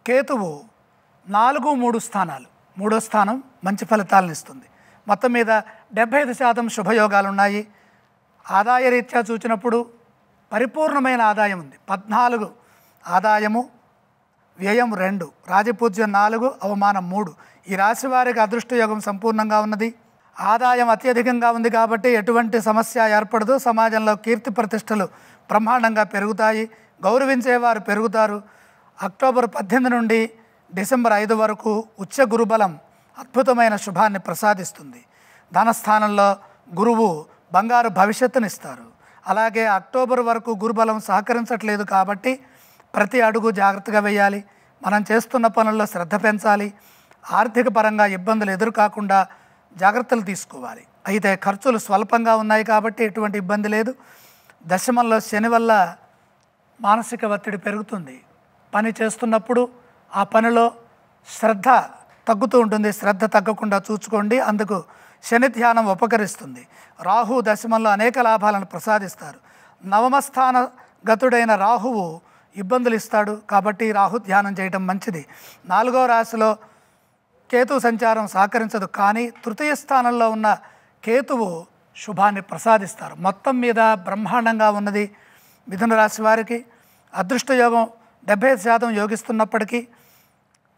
S4: కేతువు 4, 3 స్థానాలు, 3వ స్థానం మంచి ఫలితాలను ఇస్తుంది. మొత్తం మీద 75% శుభయోగాలు ఉన్నాయి. ఆదాయ రీత్యా చూసినప్పుడు పరిపూర్ణమైన ఆదాయం ఉంది. 14 ఆదాయము, వ్యయం 2, రాజపూజ్యం 4, అవమానం 3. ఈ రాశి వారికి అదృష్టయోగం సంపూర్ణంగా ఉన్నది. ఆదాయం అత్యధికంగా ఉంది కాబట్టి ఎటువంటి సమస్య ఏర్పడదు. సమాజంలో కీర్తి ప్రతిష్టలు బ్రహ్మాండంగా పెరుగుతాయి. గౌరవించేవారు పెరుగుతారు. అక్టోబర్ 18 నుండి డిసెంబర్ 5 వరకు ఉచ్చ గురుబలం అద్భుతమైన శుభాన్ని ప్రసాదిస్తుంది. ధనస్థానంలో గురువు బంగారు భవిష్యత్తునిస్తారు. అలాగే అక్టోబర్ వరకు గురుబలం సహకరించట్లేదు కాబట్టి ప్రతి అడుగు జాగ్రత్తగా వేయాలి. మనం చేస్తున్న పనుల్లో శ్రద్ధ పెంచాలి. ఆర్థిక పరంగా ఇబ్బందులు ఎదురుకాకుండా జాగ్రత్తలు తీసుకోవాలి. అయితే ఖర్చులు స్వల్పంగా ఉన్నాయి కాబట్టి ఎటువంటి ఇబ్బంది లేదు. దశమంలో శని వల్ల మానసిక ఒత్తిడి పెరుగుతుంది. పని చేస్తున్నప్పుడు ఆ పనిలో శ్రద్ధ తగ్గుతూ ఉంటుంది. శ్రద్ధ తగ్గకుండా చూసుకోండి. అందుకు శని ధ్యానం ఉపకరిస్తుంది. రాహు దశమంలో అనేక లాభాలను ప్రసాదిస్తారు. నవమస్థాన గతుడైన రాహువు ఇబ్బందులు ఇస్తాడు కాబట్టి రాహు ధ్యానం చేయడం మంచిది. 4వ రాశిలో కేతు సంచారం సహకరించదు, కానీ తృతీయ స్థానంలో ఉన్న కేతువు శుభాన్ని ప్రసాదిస్తారు. మొత్తం మీద బ్రహ్మాండంగా ఉన్నది. మిథున రాశి వారికి అదృష్టయోగం 75% యోగిస్తున్నప్పటికీ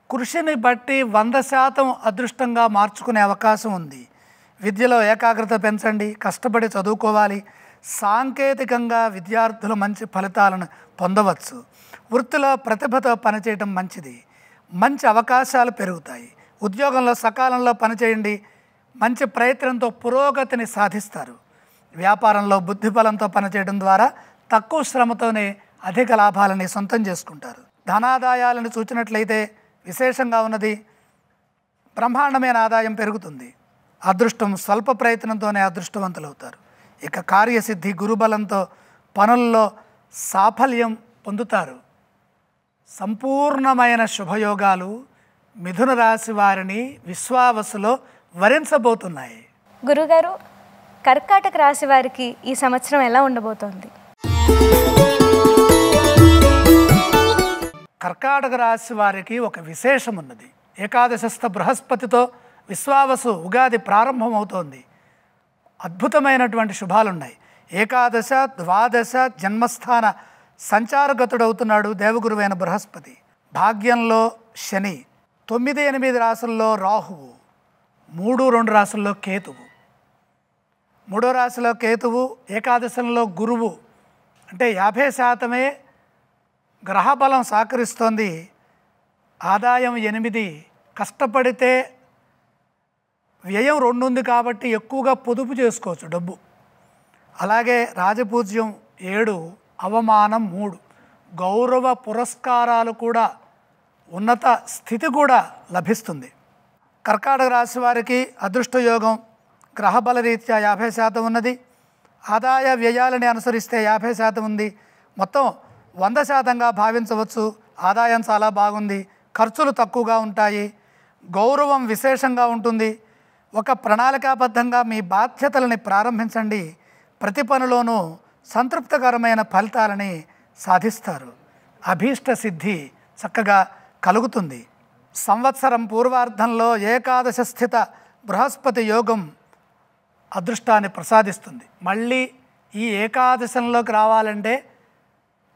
S4: కృషిని బట్టి 100% అదృష్టంగా మార్చుకునే అవకాశం ఉంది. విద్యలో ఏకాగ్రత పెంచండి, కష్టపడి చదువుకోవాలి. సాంకేతికంగా విద్యార్థులు మంచి ఫలితాలను పొందవచ్చు. వృత్తిలో ప్రతిభతో పనిచేయడం మంచిది. మంచి అవకాశాలు పెరుగుతాయి. ఉద్యోగంలో సకాలంలో పనిచేయండి. మంచి ప్రయత్నంతో పురోగతిని సాధిస్తారు. వ్యాపారంలో బుద్ధిబలంతో పనిచేయడం ద్వారా తక్కువ శ్రమతోనే అధిక లాభాలని సొంతం చేసుకుంటారు. ధనాదాయాలను చూచినట్లయితే విశేషంగా ఉన్నది. బ్రహ్మాండమైన ఆదాయం పెరుగుతుంది. అదృష్టం స్వల్ప ప్రయత్నంతోనే అదృష్టవంతులవుతారు. ఇక కార్యసిద్ధి గురుబలంతో పనుల్లో సాఫల్యం పొందుతారు. సంపూర్ణమైన శుభయోగాలు మిథున రాశి వారిని విశ్వావసులో వరించబోతున్నాయి.
S1: గురుగారు, కర్కాటక రాశి వారికి ఈ సంవత్సరం ఎలా ఉండబోతోంది?
S4: కర్కాటక రాశి వారికి ఒక విశేషం ఉన్నది. ఏకాదశస్థ బృహస్పతితో విశ్వావసు ఉగాది ప్రారంభమవుతోంది. అద్భుతమైనటువంటి శుభాలున్నాయి. ఏకాదశ, ద్వాదశ జన్మస్థాన సంచారగతుడవుతున్నాడు దేవగురువైన బృహస్పతి. భాగ్యంలో శని, 9, 8 రాశుల్లో రాహువు, 3, 2 రాశుల్లో కేతువు. 3వ రాశిలో కేతువు, ఏకాదశంలో గురువు. అంటే 50% గ్రహబలం సహకరిస్తోంది. ఆదాయం 8, కష్టపడితే వ్యయం 2 ఉంది కాబట్టి ఎక్కువగా పొదుపు చేసుకోవచ్చు డబ్బు. అలాగే రాజపూజ్యం 7, అవమానం 3. గౌరవ పురస్కారాలు కూడా, ఉన్నత స్థితి కూడా లభిస్తుంది. కర్కాటక రాశి వారికి అదృష్టయోగం గ్రహబల రీత్యా 50% ఉన్నది. ఆదాయ వ్యయాలని అనుసరిస్తే 50% ఉంది. మొత్తం 100%గా భావించవచ్చు. ఆదాయం చాలా బాగుంది. ఖర్చులు తక్కువగా ఉంటాయి. గౌరవం విశేషంగా ఉంటుంది. ఒక ప్రణాళికాబద్ధంగా మీ బాధ్యతలని ప్రారంభించండి. ప్రతి పనిలోనూ సంతృప్తికరమైన ఫలితాలని సాధిస్తారు. అభీష్ట సిద్ధి చక్కగా కలుగుతుంది. సంవత్సరం పూర్వార్ధంలో ఏకాదశ స్థిత బృహస్పతి యోగం అదృష్టాన్ని ప్రసాదిస్తుంది. మళ్ళీ ఈ ఏకాదశంలోకి రావాలంటే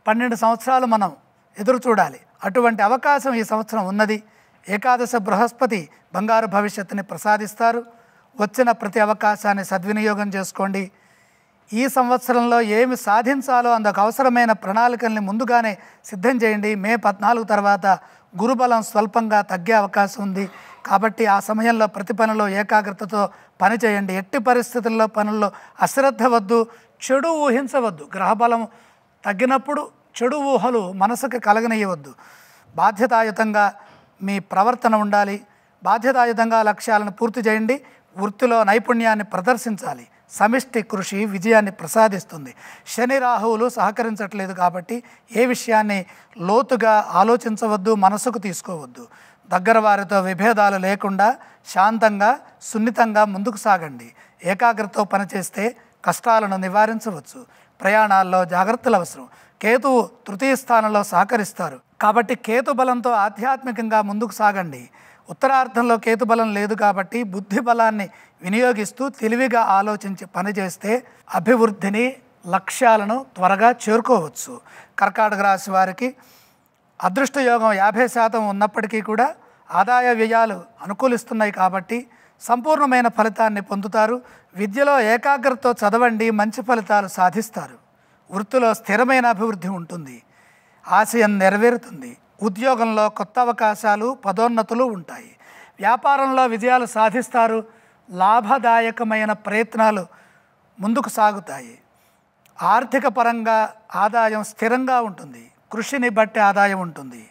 S4: 12 సంవత్సరాలు మనం ఎదురు చూడాలి. అటువంటి అవకాశం ఈ సంవత్సరం ఉన్నది. ఏకాదశ బృహస్పతి బంగారు భవిష్యత్తుని ప్రసాదిస్తారు. వచ్చిన ప్రతి అవకాశాన్ని సద్వినియోగం చేసుకోండి. ఈ సంవత్సరంలో ఏమి సాధించాలో అందుకు అవసరమైన ప్రణాళికల్ని ముందుగానే సిద్ధం చేయండి. మే 14 తర్వాత గురుబలం స్వల్పంగా తగ్గే అవకాశం ఉంది కాబట్టి ఆ సమయంలో ప్రతి పనిలో ఏకాగ్రతతో పనిచేయండి. ఎట్టి పరిస్థితుల్లో పనుల్లో అశ్రద్ధ వద్దు, చెడు ఊహించవద్దు. గ్రహబలం తగ్గినప్పుడు చెడు ఊహలు మనసుకు కలగనీయవద్దు. బాధ్యతాయుతంగా మీ ప్రవర్తన ఉండాలి. బాధ్యతాయుతంగా లక్ష్యాలను పూర్తి చేయండి. వృత్తిలో నైపుణ్యాన్ని ప్రదర్శించాలి. సమిష్టి కృషి విజయాన్ని ప్రసాదిస్తుంది. శని రాహువులు సహకరించట్లేదు కాబట్టి ఏ విషయాన్ని లోతుగా ఆలోచించవద్దు, మనసుకు తీసుకోవద్దు. దగ్గర వారితో విభేదాలు లేకుండా శాంతంగా సున్నితంగా ముందుకు సాగండి. ఏకాగ్రతతో పనిచేస్తే కష్టాలను నివారించవచ్చు. ప్రయాణాల్లో జాగ్రత్తలు అవసరం. కేతువు తృతీయ స్థానంలో సహకరిస్తారు కాబట్టి కేతు బలంతో ఆధ్యాత్మికంగా ముందుకు సాగండి. ఉత్తరార్ధంలో కేతుబలం లేదు కాబట్టి బుద్ధి బలాన్ని వినియోగిస్తూ తెలివిగా ఆలోచించి పనిచేస్తే అభివృద్ధిని లక్ష్యాలను త్వరగా చేరుకోవచ్చు. కర్కాటక రాశి వారికి అదృష్టయోగం 50% ఉన్నప్పటికీ కూడా ఆదాయ వ్యయాలు అనుకూలిస్తున్నాయి కాబట్టి సంపూర్ణమైన ఫలితాన్ని పొందుతారు. విద్యలో ఏకాగ్రతతో చదవండి, మంచి ఫలితాలు సాధిస్తారు. వృత్తిలో స్థిరమైన అభివృద్ధి ఉంటుంది, ఆశయం నెరవేరుతుంది. ఉద్యోగంలో కొత్త అవకాశాలు, పదోన్నతులు ఉంటాయి. వ్యాపారంలో విజయాలు సాధిస్తారు. లాభదాయకమైన ప్రయత్నాలు ముందుకు సాగుతాయి. ఆర్థిక పరంగా ఆదాయం స్థిరంగా ఉంటుంది. కృషిని బట్టి ఆదాయం ఉంటుంది.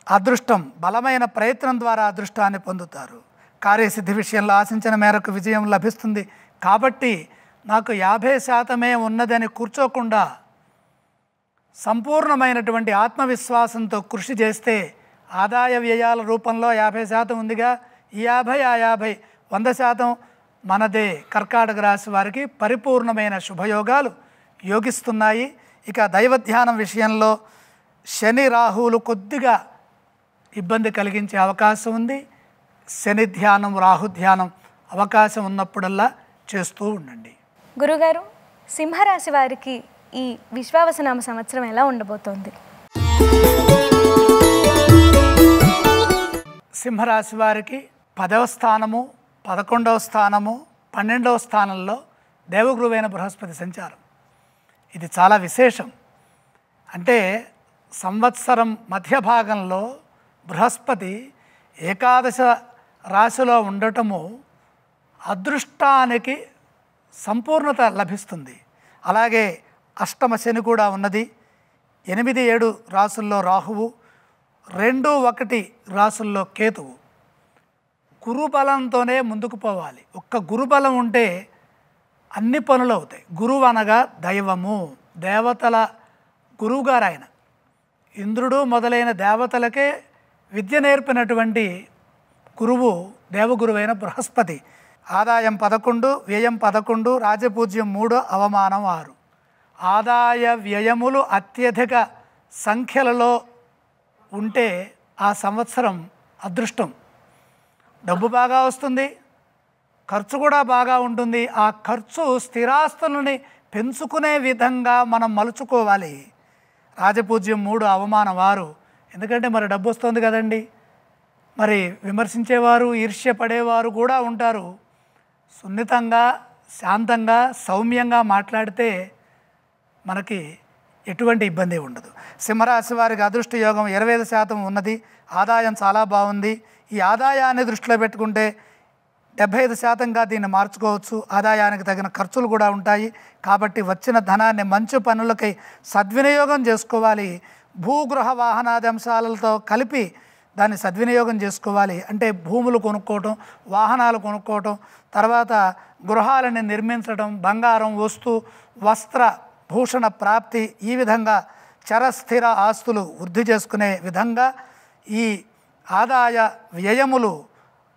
S4: అదృష్టం, బలమైన ప్రయత్నం ద్వారా అదృష్టాన్ని పొందుతారు. కార్యసిద్ధి విషయంలో ఆశించిన మేరకు విజయం లభిస్తుంది. కాబట్టి నాకు 50% ఉన్నదని కూర్చోకుండా సంపూర్ణమైనటువంటి ఆత్మవిశ్వాసంతో కృషి చేస్తే ఆదాయ వ్యయాల రూపంలో 50% ఉందిగా, ఈ 50 ఆ 50 100% మనదే. కర్కాటక రాశి వారికి పరిపూర్ణమైన శుభయోగాలు యోగిస్తున్నాయి. ఇక దైవ ధ్యానం విషయంలో శని రాహువులు కొద్దిగా ఇబ్బంది కలిగించే అవకాశం ఉంది. శని ధ్యానం, రాహు ధ్యానం అవకాశం ఉన్నప్పుడల్లా చేస్తూ ఉండండి.
S1: గురుగారు, సింహరాశి వారికి ఈ విశ్వావసనామ సంవత్సరం ఎలా ఉండబోతోంది?
S4: సింహరాశి వారికి 10వ స్థానము, 11వ స్థానము, 12వ స్థానంలో దేవగురువైన బృహస్పతి సంచారం. ఇది చాలా విశేషం. అంటే సంవత్సరం మధ్య భాగంలో బృహస్పతి ఏకాదశ రాశిలో ఉండటము అదృష్టానికి సంపూర్ణత లభిస్తుంది. అలాగే అష్టమ శని కూడా ఉన్నది. 8, 7 రాసుల్లో రాహువు, 2, 1 రాసుల్లో కేతువు. గురుబలంతోనే ముందుకు పోవాలి. ఒక్క గురుబలం ఉంటే అన్ని పనులు అవుతాయి. గురువు అనగా దైవము, దేవతల గురువుగారు ఆయన. ఇంద్రుడు మొదలైన దేవతలకే విద్య నేర్పినటువంటి గురువు దేవగురువైన బృహస్పతి. ఆదాయం 11, వ్యయం 11, రాజపూజ్యం 3, అవమానం 6. ఆదాయ వ్యయములు అత్యధిక సంఖ్యలలో ఉంటే ఆ సంవత్సరం అదృష్టం. డబ్బు బాగా వస్తుంది, ఖర్చు కూడా బాగా ఉంటుంది. ఆ ఖర్చు స్థిరాస్తులని పెంచుకునే విధంగా మనం మలుచుకోవాలి. రాజపూజ్యం 3, అవమానం 6. ఎందుకంటే మరి డబ్బు వస్తుంది కదండి. మరి విమర్శించేవారు, ఈర్ష్య పడేవారు కూడా ఉంటారు. సున్నితంగా, శాంతంగా, సౌమ్యంగా మాట్లాడితే మనకి ఎటువంటి ఇబ్బంది ఉండదు. సింహరాశి వారికి అదృష్ట యోగం 25% ఉన్నది. ఆదాయం చాలా బాగుంది. ఈ ఆదాయాన్ని దృష్టిలో పెట్టుకుంటే 75%గా దీన్ని మార్చుకోవచ్చు. ఆదాయానికి తగిన ఖర్చులు కూడా ఉంటాయి. కాబట్టి వచ్చిన ధనాన్ని మంచి పనులకై సద్వినియోగం చేసుకోవాలి. భూగృహ వాహనాది అంశాలతో కలిపి దాన్ని సద్వినియోగం చేసుకోవాలి. అంటే భూములు కొనుక్కోవటం, వాహనాలు కొనుక్కోవటం, తర్వాత గృహాలని నిర్మించడం, బంగారం, వస్తు, వస్త్ర, భూషణ ప్రాప్తి, ఈ విధంగా చరస్థిర ఆస్తులు వృద్ధి చేసుకునే విధంగా ఈ ఆదాయ వ్యయములు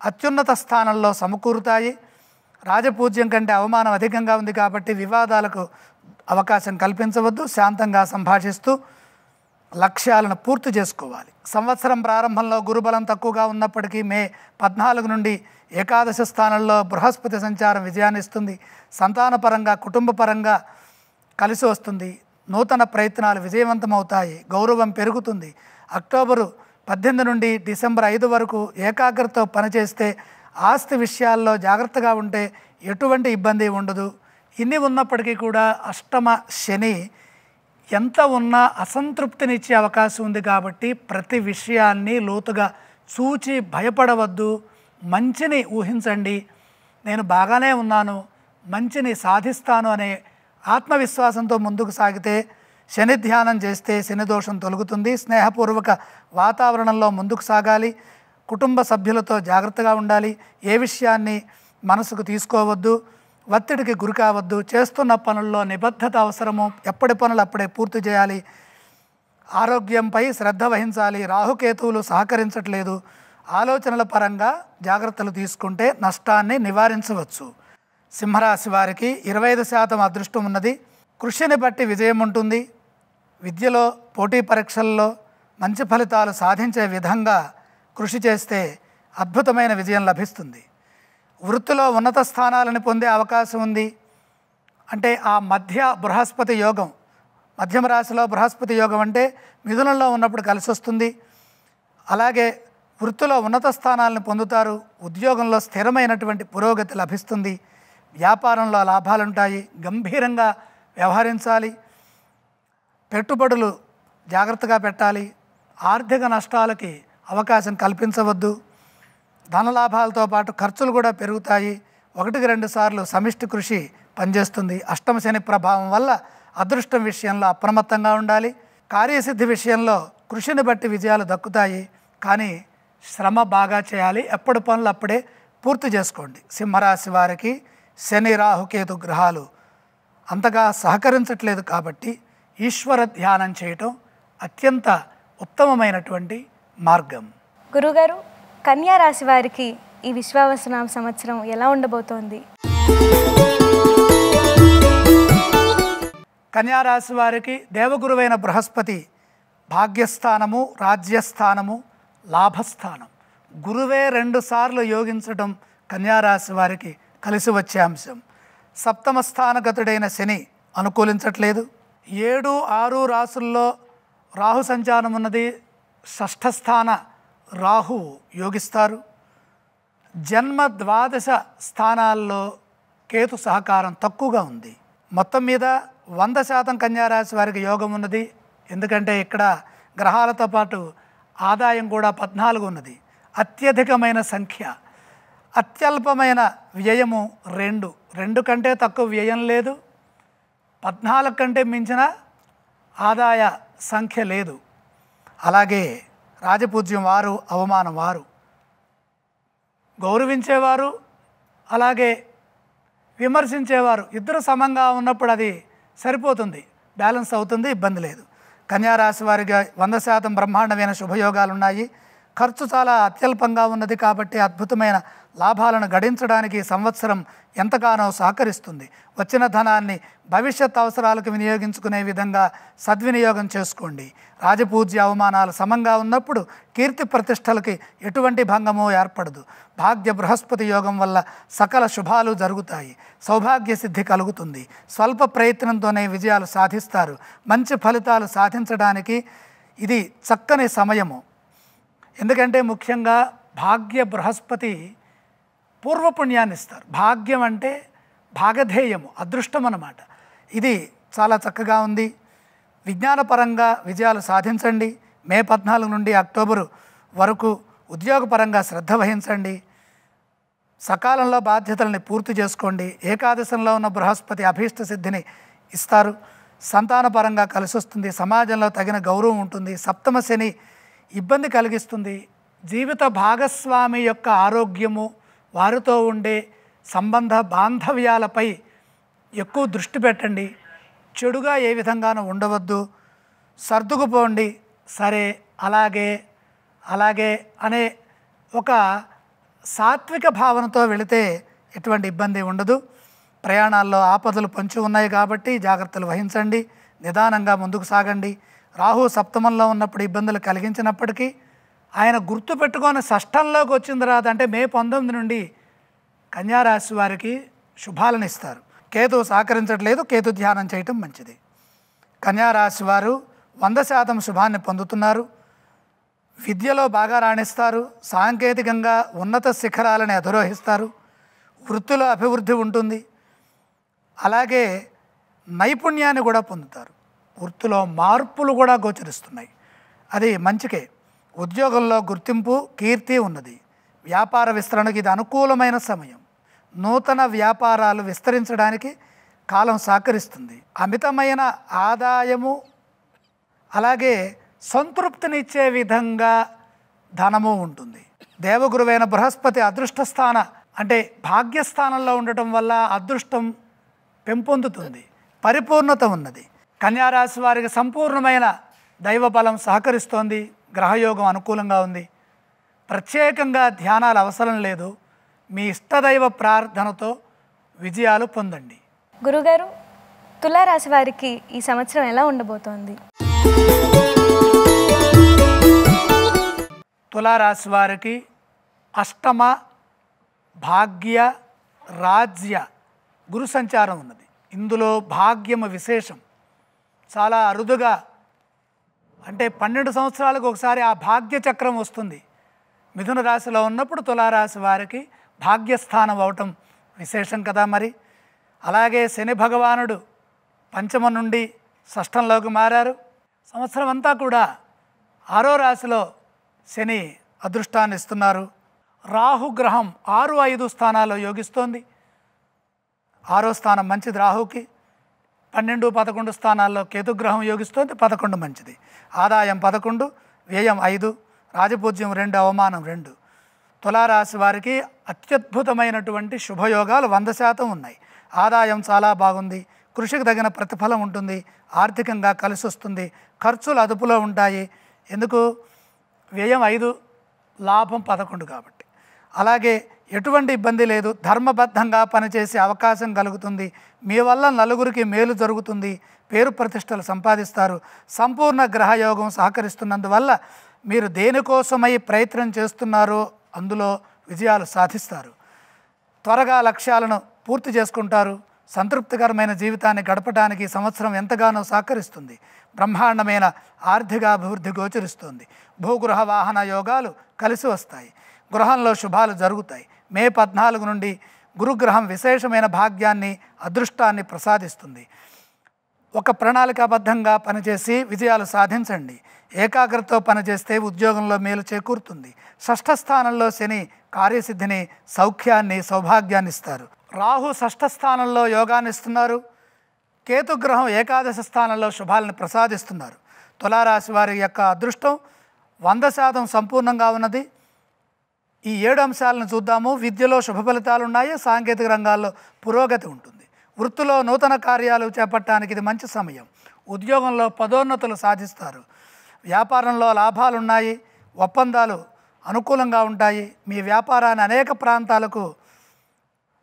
S4: అత్యున్నత స్థానంలో సమకూరుతాయి. రాజపూజ్యం కంటే అవమానం అధికంగా ఉంది కాబట్టి వివాదాలకు అవకాశం కల్పించవద్దు. శాంతంగా సంభాషిస్తూ లక్ష్యాలను పూర్తి చేసుకోవాలి. సంవత్సరం ప్రారంభంలో గురుబలం తక్కువగా ఉన్నప్పటికీ మే 14 నుండి ఏకాదశ స్థానంలో బృహస్పతి సంచారం విజయాన్ని ఇస్తుంది. సంతానపరంగా, కుటుంబపరంగా కలిసి వస్తుంది. నూతన ప్రయత్నాలు విజయవంతమవుతాయి. గౌరవం పెరుగుతుంది. అక్టోబరు 18 నుండి డిసెంబర్ 5 వరకు ఏకాగ్రతతో పనిచేస్తే, ఆస్తి విషయాల్లో జాగ్రత్తగా ఉంటే ఎటువంటి ఇబ్బంది ఉండదు. ఇన్ని ఉన్నప్పటికీ కూడా అష్టమ శని ఎంత ఉన్నా అసంతృప్తినిచ్చే అవకాశం ఉంది. కాబట్టి ప్రతి విషయాన్ని లోతుగా చూచి భయపడవద్దు. మంచిని ఊహించండి. నేను బాగానే ఉన్నాను, మంచిని సాధిస్తాను అనే ఆత్మవిశ్వాసంతో ముందుకు సాగితే, శని ధ్యానం చేస్తే శని దోషం తొలగుతుంది. స్నేహపూర్వక వాతావరణంలో ముందుకు సాగాలి. కుటుంబ సభ్యులతో జాగ్రత్తగా ఉండాలి. ఏ విషయాన్ని మనసుకు తీసుకోవద్దు. ఒత్తిడికి గురి కావద్దు. చేస్తున్న పనుల్లో నిబద్ధత అవసరము. ఎప్పటి పనులు అప్పుడే పూర్తి చేయాలి. ఆరోగ్యంపై శ్రద్ధ వహించాలి. రాహుకేతువులు సహకరించట్లేదు. ఆలోచనల పరంగా జాగ్రత్తలు తీసుకుంటే నష్టాన్ని నివారించవచ్చు. సింహరాశి వారికి 25% అదృష్టం ఉన్నది. కృషిని బట్టి విజయం ఉంటుంది. విద్యలో, పోటీ పరీక్షల్లో మంచి ఫలితాలు సాధించే విధంగా కృషి చేస్తే అద్భుతమైన విజయం లభిస్తుంది. వృత్తిలో ఉన్నత స్థానాలను పొందే అవకాశం ఉంది. అంటే ఆ మధ్య బృహస్పతి యోగం, మధ్యమ రాశిలో బృహస్పతి యోగం అంటే మిథునంలో ఉన్నప్పుడు కలిసి వస్తుంది. అలాగే వృత్తిలో ఉన్నత స్థానాలను పొందుతారు. ఉద్యోగంలో స్థిరమైనటువంటి పురోగతి లభిస్తుంది. వ్యాపారంలో లాభాలుంటాయి. గంభీరంగా వ్యవహరించాలి. పెట్టుబడులు జాగ్రత్తగా పెట్టాలి. ఆర్థిక నష్టాలకి అవకాశం కల్పించవద్దు. ధనలాభాలతో పాటు ఖర్చులు కూడా పెరుగుతాయి. 1-2 సార్లు సమిష్టి కృషి పనిచేస్తుంది. అష్టమ శని ప్రభావం వల్ల అదృష్టం విషయంలో అప్రమత్తంగా ఉండాలి. కార్యసిద్ధి విషయంలో కృషిని బట్టి విజయాలు దక్కుతాయి. కానీ శ్రమ బాగా చేయాలి. ఎప్పటి పనులు అప్పుడే పూర్తి చేసుకోండి. సింహరాశి వారికి శని రాహుకేతు గ్రహాలు అంతగా సహకరించట్లేదు కాబట్టి ఈశ్వర ధ్యానం చేయటం అత్యంత ఉత్తమమైనటువంటి మార్గం.
S1: గురుగారు, కన్యా రాశి వారికి ఈ విశ్వావసునామ సంవత్సరం ఎలా ఉండబోతోంది?
S4: కన్యారాశి వారికి దేవగురువైన బృహస్పతి భాగ్యస్థానము, రాజ్యస్థానము, లాభస్థానం. గురువే 2 సార్లు యోగించడం కన్యారాశి వారికి కలిసి వచ్చే అంశం. సప్తమ స్థానగతుడైన శని అనుకూలించట్లేదు. 7, 6 రాసుల్లో రాహు సంచారం ఉన్నది. షష్ఠస్థాన రాహు యోగిస్తారు. జన్మ ద్వాదశ స్థానాల్లో కేతు సహకారం తక్కువగా ఉంది. మొత్తం మీద 100% కన్యారాశి వారికి యోగం ఉన్నది. ఎందుకంటే ఇక్కడ గ్రహాలతో పాటు ఆదాయం కూడా 14 ఉన్నది. అత్యధికమైన సంఖ్య, అత్యల్పమైన వ్యయము 2 కంటే తక్కువ వ్యయం లేదు. 14 కంటే మించిన ఆదాయ సంఖ్య లేదు. అలాగే రాజపూజ్యం వారు, అవమానం వారు, గౌరవించేవారు అలాగే విమర్శించేవారు ఇద్దరు సమంగా ఉన్నప్పుడు అది సరిపోతుంది, బ్యాలెన్స్ అవుతుంది, ఇబ్బంది లేదు. కన్యారాశి వారికి 100% బ్రహ్మాండమైన శుభయోగాలు ఉన్నాయి. ఖర్చు చాలా అత్యల్పంగా ఉన్నది కాబట్టి అద్భుతమైన లాభాలను గడించడానికి సంవత్సరం ఎంతగానో సహకరిస్తుంది. వచ్చిన ధనాన్ని భవిష్యత్ అవసరాలకు వినియోగించుకునే విధంగా సద్వినియోగం చేసుకోండి. రాజపూజ్య అవమానాలు సమంగా ఉన్నప్పుడు కీర్తి ప్రతిష్టలకి ఎటువంటి భంగమో ఏర్పడదు. భాగ్య బృహస్పతి యోగం వల్ల సకల శుభాలు జరుగుతాయి. సౌభాగ్య సిద్ధి కలుగుతుంది. స్వల్ప ప్రయత్నంతోనే విజయాలు సాధిస్తారు. మంచి ఫలితాలు సాధించడానికి ఇది చక్కని సమయము. ఎందుకంటే ముఖ్యంగా భాగ్య బృహస్పతి పూర్వపుణ్యాన్ని ఇస్తారు. భాగ్యం అంటే భాగధేయము, అదృష్టం అన్నమాట. ఇది చాలా చక్కగా ఉంది. విజ్ఞానపరంగా విజయాలు సాధించండి. మే 14 నుండి అక్టోబరు వరకు ఉద్యోగపరంగా శ్రద్ధ వహించండి. సకాలంలో బాధ్యతల్ని పూర్తి చేసుకోండి. ఏకాదశంలో ఉన్న బృహస్పతి అభీష్ట సిద్ధిని ఇస్తారు. సంతానపరంగా కలిసి వస్తుంది. సమాజంలో తగిన గౌరవం ఉంటుంది. సప్తమ శని ఇబ్బంది కలిగిస్తుంది. జీవిత భాగస్వామి యొక్క ఆరోగ్యము, వారితో ఉండే సంబంధ బాంధవ్యాలపై ఎక్కువ దృష్టి పెట్టండి. చెడుగా ఏ విధంగానూ ఉండవద్దు. సర్దుకుపోండి. సరే అలాగే అనే ఒక సాత్విక భావనతో వెళితే ఎటువంటి ఇబ్బంది ఉండదు. ప్రయాణాల్లో ఆపదలు పొంచి ఉన్నాయి కాబట్టి జాగ్రత్తలు వహించండి. నిదానంగా ముందుకు సాగండి. రాహు సప్తమంలో ఉన్నప్పుడు ఇబ్బందులు కలిగించినప్పటికీ ఆయన గుర్తుపెట్టుకొని షష్ఠంలోకి వచ్చిన తర్వాత అంటే మే 19 నుండి కన్యారాశి వారికి శుభాలను ఇస్తారు. కేతు సహకరించట్లేదు. కేతు ధ్యానం చేయటం మంచిది. కన్యారాశి వారు 100% శుభాన్ని పొందుతున్నారు. విద్యలో బాగా రాణిస్తారు. సాంకేతికంగా ఉన్నత శిఖరాలను అధిరోహిస్తారు. వృత్తిలో అభివృద్ధి ఉంటుంది. అలాగే నైపుణ్యాన్ని కూడా పొందుతారు. వృత్తిలో మార్పులు కూడా గోచరిస్తున్నాయి. అది మంచికే. ఉద్యోగంలో గుర్తింపు, కీర్తి ఉన్నది. వ్యాపార విస్తరణకు ఇది అనుకూలమైన సమయం. నూతన వ్యాపారాలు విస్తరించడానికి కాలం సహకరిస్తుంది. అమితమైన ఆదాయము అలాగే సంతృప్తినిచ్చే విధంగా ధనము ఉంటుంది. దేవగురువైన బృహస్పతి అదృష్ట స్థాన అంటే భాగ్యస్థానంలో ఉండటం వల్ల అదృష్టం పెంపొందుతుంది. పరిపూర్ణత ఉన్నది. కన్యారాశి వారికి సంపూర్ణమైన దైవబలం సహకరిస్తోంది. గ్రహయోగం అనుకూలంగా ఉంది. ప్రత్యేకంగా ధ్యానాలు అవసరం లేదు. మీ ఇష్టదైవ ప్రార్థనతో విజయాలు పొందండి.
S1: గురుగారు, తులారాశి వారికి ఈ సంవత్సరం ఎలా ఉండబోతోంది?
S4: తులారాశి వారికి అష్టమ, భాగ్య, రాజ్య గురు సంచారం ఉన్నది. ఇందులో భాగ్యము విశేషం. చాలా అరుదుగా, అంటే 12 సంవత్సరాలకు ఒకసారి ఆ భాగ్య చక్రం వస్తుంది. మిథున రాశిలో ఉన్నప్పుడు తులారాశి వారికి భాగ్యస్థానం అవటం విశేషం కదా. మరి అలాగే శని భగవానుడు పంచమ నుండి షష్ఠంలోకి మారారు. సంవత్సరం అంతా కూడా 6వ రాశిలో శని అదృష్టాన్ని ఇస్తున్నారు. రాహుగ్రహం 6, 5 స్థానాల్లో యోగిస్తోంది. 6వ స్థానం మంచిది రాహుకి. 12, 11 స్థానాల్లో కేతుగ్రహం యోగిస్తోంది. 11 మంచిది. ఆదాయం 11, వ్యయం 5, రాజపూజ్యం 2, అవమానం 2. తులారాశి వారికి అత్యద్భుతమైనటువంటి శుభయోగాలు 100% ఉన్నాయి. ఆదాయం చాలా బాగుంది. కృషికి తగిన ప్రతిఫలం ఉంటుంది. ఆర్థికంగా కలిసి వస్తుంది. ఖర్చులు అదుపులో ఉంటాయి. ఎందుకు? వ్యయం 5, లాభం 11 కాబట్టి. అలాగే ఎటువంటి ఇబ్బంది లేదు. ధర్మబద్ధంగా పనిచేసే అవకాశం కలుగుతుంది. మీ వల్ల నలుగురికి మేలు జరుగుతుంది. పేరు ప్రతిష్టలు సంపాదిస్తారు. సంపూర్ణ గ్రహయోగం సహకరిస్తున్నందువల్ల మీరు దేనికోసమై ప్రయత్నం చేస్తున్నారో అందులో విజయాలు సాధిస్తారు. త్వరగా లక్ష్యాలను పూర్తి చేసుకుంటారు. సంతృప్తికరమైన జీవితాన్ని గడపడానికి ఈ సంవత్సరం ఎంతగానో సహకరిస్తుంది. బ్రహ్మాండమైన ఆర్థికాభివృద్ధి గోచరిస్తుంది. భూగృహ వాహన యోగాలు కలిసి వస్తాయి. గృహంలో శుభాలు జరుగుతాయి. మే 14 నుండి గురుగ్రహం విశేషమైన భాగ్యాన్ని, అదృష్టాన్ని ప్రసాదిస్తుంది. ఒక ప్రణాళికాబద్ధంగా పనిచేసి విజయాలు సాధించండి. ఏకాగ్రతతో పనిచేస్తే ఉద్యోగంలో మేలు చేకూరుతుంది. షష్ఠ స్థానంలో శని కార్యసిద్ధిని, సౌఖ్యాన్ని, సౌభాగ్యాన్ని ఇస్తారు. రాహు షష్ఠ స్థానంలో యోగాన్ని ఇస్తున్నారు. కేతుగ్రహం ఏకాదశ స్థానంలో శుభాలను ప్రసాదిస్తున్నారు. తులారాశి వారి యొక్క అదృష్టం 100% సంపూర్ణంగా ఉన్నది. ఈ 7 అంశాలను చూద్దాము. విద్యలో శుభ ఫలితాలు ఉన్నాయి. సాంకేతిక రంగాల్లో పురోగతి ఉంటుంది. వృత్తిలో నూతన కార్యాలు చేపట్టడానికి ఇది మంచి సమయం. ఉద్యోగంలో పదోన్నతులు సాధిస్తారు. వ్యాపారంలో లాభాలు ఉన్నాయి. ఒప్పందాలు అనుకూలంగా ఉంటాయి. మీ వ్యాపారాన్ని అనేక ప్రాంతాలకు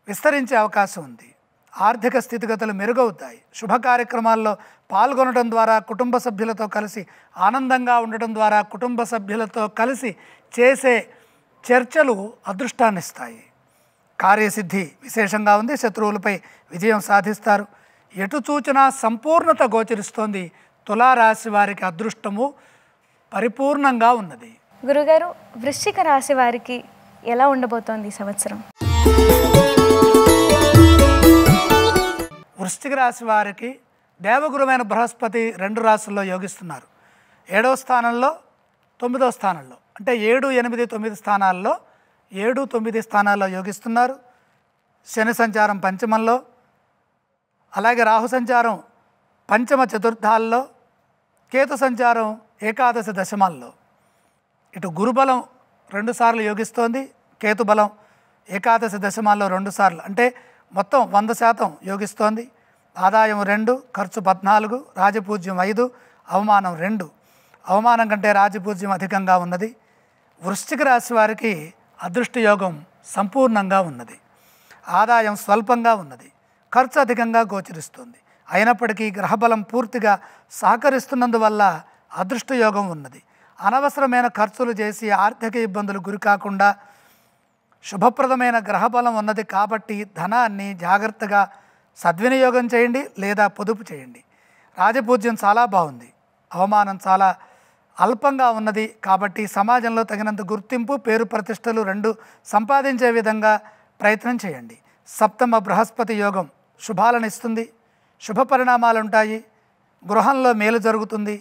S4: విస్తరించే అవకాశం ఉంది. ఆర్థిక స్థితిగతులు మెరుగవుతాయి. శుభ కార్యక్రమాల్లో పాల్గొనడం ద్వారా కుటుంబ సభ్యులతో కలిసి ఆనందంగా ఉండటం ద్వారా కుటుంబ సభ్యులతో కలిసి చేసే చర్చలు అదృష్టాన్ని ఇస్తాయి. కార్యసిద్ధి విశేషంగా ఉంది. శత్రువులపై విజయం సాధిస్తారు. ఎటు చూచినా సంపూర్ణత గోచరిస్తోంది. తులారాశి వారికి అదృష్టము పరిపూర్ణంగా ఉన్నది.
S1: గురుగారు, వృశ్చిక రాశి వారికి ఎలా ఉండబోతోంది ఈ సంవత్సరం?
S4: వృశ్చిక రాశి వారికి దేవగురువైన బృహస్పతి 2 రాశుల్లో యోగిస్తున్నారు. 7వ స్థానంలో, 9వ స్థానంలో, అంటే 7, 8, 9 స్థానాల్లో 7, 9 స్థానాల్లో యోగిస్తున్నారు. శని సంచారం పంచమంలో, అలాగే రాహు సంచారం పంచమ చతుర్థాల్లో, కేతు సంచారం ఏకాదశ దశమాల్లో. ఇటు గురుబలం 2 సార్లు యోగిస్తోంది. కేతు బలం ఏకాదశ దశమాల్లో 2 సార్లు, అంటే మొత్తం 100% యోగిస్తోంది. ఆదాయం 2, ఖర్చు 14, రాజపూజ్యం 5, అవమానం 2. అవమానం కంటే రాజపూజ్యం అధికంగా ఉన్నది. వృశ్చిక రాశి వారికి అదృష్ట యోగం సంపూర్ణంగా ఉన్నది. ఆదాయం స్వల్పంగా ఉన్నది. ఖర్చు అధికంగా గోచరిస్తుంది. అయినప్పటికీ గ్రహబలం పూర్తిగా సహకరిస్తున్నందువల్ల అదృష్ట యోగం ఉన్నది. అనవసరమైన ఖర్చులు చేసి ఆర్థిక ఇబ్బందులు గురి కాకుండా శుభప్రదమైన గ్రహబలం ఉన్నది కాబట్టి ధనాన్ని జాగ్రత్తగా సద్వినియోగం చేయండి లేదా పొదుపు చేయండి. రాజపూజ్యం చాలా బాగుంది. అవమానం చాలా అల్పంగా ఉన్నది కాబట్టి సమాజంలో తగినంత గుర్తింపు, పేరు ప్రతిష్టలు 2 సంపాదించే విధంగా ప్రయత్నం చేయండి. సప్తమ బృహస్పతి యోగం శుభాలను ఇస్తుంది. శుభ పరిణామాలు ఉంటాయి. గృహంలో మేలు జరుగుతుంది.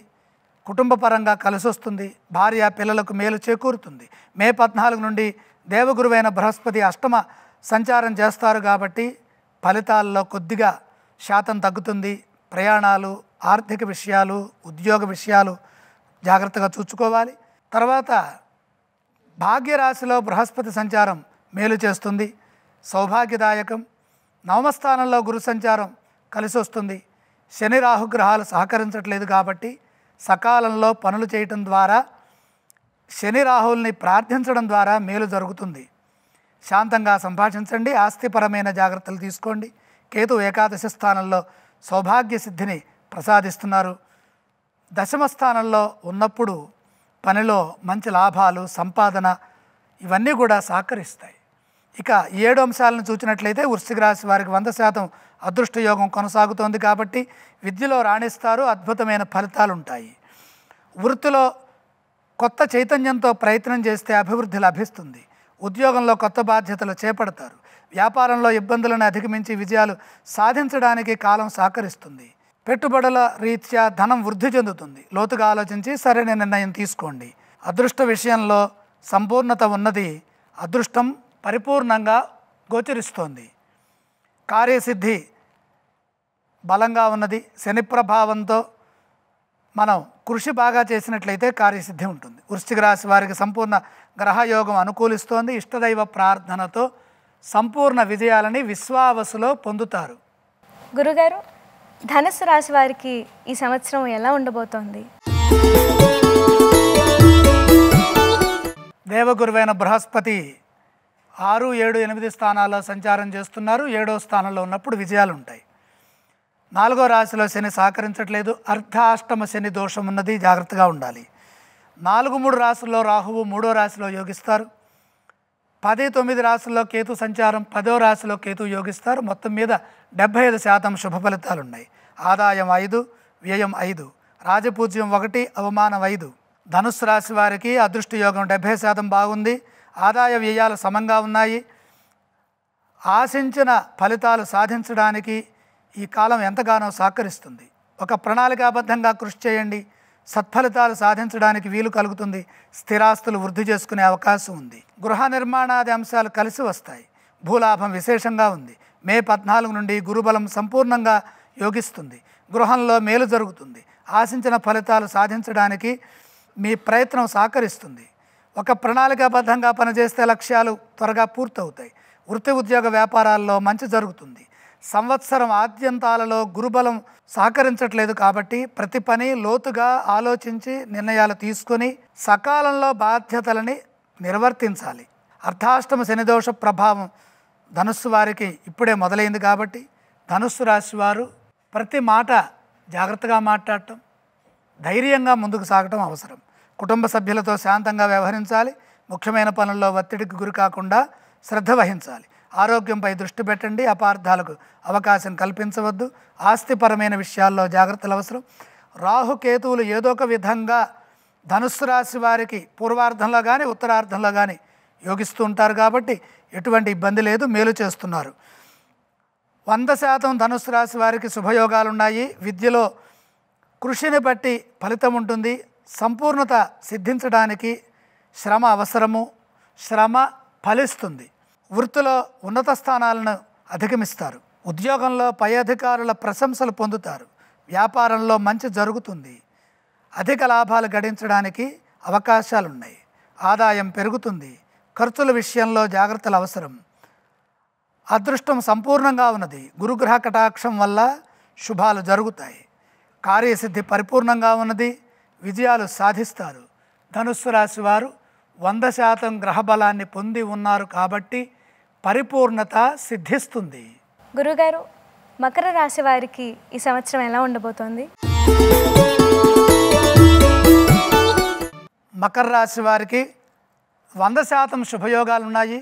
S4: కుటుంబ పరంగా కలిసి వస్తుంది. భార్య పిల్లలకు మేలు చేకూరుతుంది. మే 14 నుండి దేవగురువైన బృహస్పతి అష్టమ సంచారం చేస్తారు కాబట్టి ఫలితాల్లో కొద్దిగా శాతం తగ్గుతుంది. ప్రయాణాలు, ఆర్థిక విషయాలు, ఉద్యోగ విషయాలు జాగ్రత్తగా చూసుకోవాలి. తర్వాత భాగ్యరాశిలో బృహస్పతి సంచారం మేలు చేస్తుంది, సౌభాగ్యదాయకం. నవమస్థానంలో గురు సంచారం కలిసి వస్తుంది. శని రాహుగ్రహాలు సహకరించట్లేదు కాబట్టి సకాలంలో పనులు చేయటం ద్వారా, శని రాహుల్ని ప్రార్థించడం ద్వారా మేలు జరుగుతుంది. శాంతంగా సంభాషించండి. ఆస్తిపరమైన జాగ్రత్తలు తీసుకోండి. కేతు ఏకాదశ స్థానంలో సౌభాగ్య సిద్ధిని ప్రసాదిస్తున్నారు. దశమ స్థానంలో ఉన్నప్పుడు పనిలో మంచి లాభాలు, సంపాదన ఇవన్నీ కూడా సహకరిస్తాయి. ఇక 7 అంశాలను చూసినట్లయితే వృశ్చిక రాశి వారికి 100% అదృష్ట యోగం కొనసాగుతోంది కాబట్టి విద్యలో రాణిస్తారు, అద్భుతమైన ఫలితాలు ఉంటాయి. వృత్తిలో కొత్త చైతన్యంతో ప్రయత్నం చేస్తే అభివృద్ధి లభిస్తుంది. ఉద్యోగంలో కొత్త బాధ్యతలు చేపడతారు. వ్యాపారంలో ఇబ్బందులను అధిగమించి విజయాలు సాధించడానికి కాలం సహకరిస్తుంది. పెట్టుబడుల రీత్యా ధనం వృద్ధి చెందుతుంది. లోతుగా ఆలోచించి సరైన నిర్ణయం తీసుకోండి. అదృష్ట విషయంలో సంపూర్ణత ఉన్నది. అదృష్టం పరిపూర్ణంగా గోచరిస్తోంది. కార్యసిద్ధి బలంగా ఉన్నది. శని ప్రభావంతో మనం కృషి బాగా చేసినట్లయితే కార్యసిద్ధి ఉంటుంది. వృశ్చిక రాశి వారికి సంపూర్ణ గ్రహయోగం అనుకూలిస్తోంది. ఇష్టదైవ ప్రార్థనతో సంపూర్ణ విజయాలని విశ్వావసులో పొందుతారు.
S1: గురుగారు, ధనుసు రాశి వారికి ఈ సంవత్సరం ఎలా ఉండబోతోంది?
S4: దేవగురువైన బృహస్పతి 6, 7, 8 స్థానాల్లో సంచారం చేస్తున్నారు. 7వ స్థానంలో ఉన్నప్పుడు విజయాలు ఉంటాయి. 4వ రాశిలో శని సహకరించట్లేదు. అర్ధాష్టమ శని దోషం ఉన్నది, జాగ్రత్తగా ఉండాలి. 4, 3 రాశుల్లో రాహువు 3వ రాశిలో యోగిస్తారు. 10, 9 రాశుల్లో కేతు సంచారం, 10వ రాశిలో కేతు యోగిస్తారు. మొత్తం మీద 75% శుభ ఫలితాలు ఉన్నాయి. ఆదాయం 5, వ్యయం 5, రాజపూజ్యం 1, అవమానం 5. ధనుస్సు రాశి వారికి అదృష్ట యోగం 70% బాగుంది. ఆదాయ వ్యయాలు సమంగా ఉన్నాయి. ఆశించిన ఫలితాలు సాధించడానికి ఈ కాలం ఎంతగానో సహకరిస్తుంది. ఒక ప్రణాళికాబద్ధంగా కృషి చేయండి. సత్ఫలితాలు సాధించడానికి వీలు కలుగుతుంది. స్థిరాస్తులు వృద్ధి చేసుకునే అవకాశం ఉంది. గృహ నిర్మాణాది అంశాలు కలిసి వస్తాయి. భూలాభం విశేషంగా ఉంది. మే 14 నుండి గురుబలం సంపూర్ణంగా యోగిస్తుంది. గృహంలో మేలు జరుగుతుంది. ఆశించిన ఫలితాలు సాధించడానికి మీ ప్రయత్నం సహకరిస్తుంది. ఒక ప్రణాళికాబద్ధంగా పనిచేస్తే లక్ష్యాలు త్వరగా పూర్తవుతాయి. వృత్తి ఉద్యోగ వ్యాపారాల్లో మంచి జరుగుతుంది. సంవత్సరం ఆద్యంతాలలో గురుబలం సహకరించట్లేదు కాబట్టి ప్రతి పని లోతుగా ఆలోచించి నిర్ణయాలు తీసుకొని సకాలంలో బాధ్యతలని నిర్వర్తించాలి. అర్ధాష్టమ శనిదోష ప్రభావం ధనుస్సు వారికి ఇప్పుడే మొదలైంది కాబట్టి ధనుస్సు రాశి వారు ప్రతి మాట జాగ్రత్తగా మాట్లాడటం, ధైర్యంగా ముందుకు సాగటం అవసరం. కుటుంబ సభ్యులతో శాంతంగా వ్యవహరించాలి. ముఖ్యమైన పనుల్లో ఒత్తిడికి గురి కాకుండా శ్రద్ధ వహించాలి. ఆరోగ్యంపై దృష్టి పెట్టండి. అపార్థాలకు అవకాశం కల్పించవద్దు. ఆస్తిపరమైన విషయాల్లో జాగ్రత్తలు అవసరం. రాహుకేతువులు ఏదో ఒక విధంగా ధనుస్సు రాశి వారికి పూర్వార్ధంలో కానీ ఉత్తరార్ధంలో కానీ యోగిస్తూ ఉంటారు కాబట్టి ఎటువంటి ఇబ్బంది లేదు, మేలు చేస్తున్నారు. 100% ధనుస్సు రాశి వారికి శుభయోగాలు ఉన్నాయి. విద్యలో కృషిని బట్టి ఫలితం ఉంటుంది. సంపూర్ణత సిద్ధించడానికి శ్రమ అవసరము. శ్రమ ఫలిస్తుంది. వృత్తిలో ఉన్నత స్థానాలను అధిగమిస్తారు. ఉద్యోగంలో పై అధికారుల ప్రశంసలు పొందుతారు. వ్యాపారంలో మంచి జరుగుతుంది. అధిక లాభాలు గడించడానికి అవకాశాలున్నాయి. ఆదాయం పెరుగుతుంది. ఖర్చుల విషయంలో జాగ్రత్తలు అవసరం. అదృష్టం సంపూర్ణంగా ఉన్నది. గురుగ్రహ కటాక్షం వల్ల శుభాలు జరుగుతాయి. కార్యసిద్ధి పరిపూర్ణంగా ఉన్నది. విజయాలు సాధిస్తారు. ధనుస్సు రాశి వారు 100% గ్రహబలాన్ని పొంది ఉన్నారు కాబట్టి పరిపూర్ణత సిద్ధిస్తుంది.
S1: గురుగారు, మకర రాశి వారికి ఈ సంవత్సరం ఎలా ఉండబోతోంది?
S4: మకర రాశి వారికి 100% శుభయోగాలు ఉన్నాయి.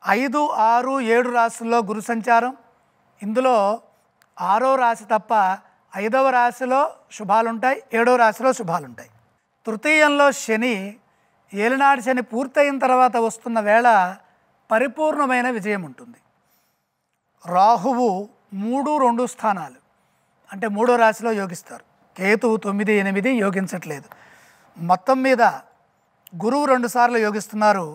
S4: 5, 6, 7 రాశుల్లో గురు సంచారం. ఇందులో 6వ రాశి తప్ప 5వ రాశిలో శుభాలుంటాయి, 7వ రాశిలో శుభాలుంటాయి. తృతీయంలో శని, ఏలినాటి శని పూర్తయిన తర్వాత వస్తున్న వేళ పరిపూర్ణమైన విజయం ఉంటుంది. రాహువు 3, 2 స్థానాలు అంటే 3వ రాశిలో యోగిస్తారు. కేతువు 9, 8 యోగించట్లేదు. మొత్తం మీద గురువు 2 సార్లు యోగిస్తున్నారు.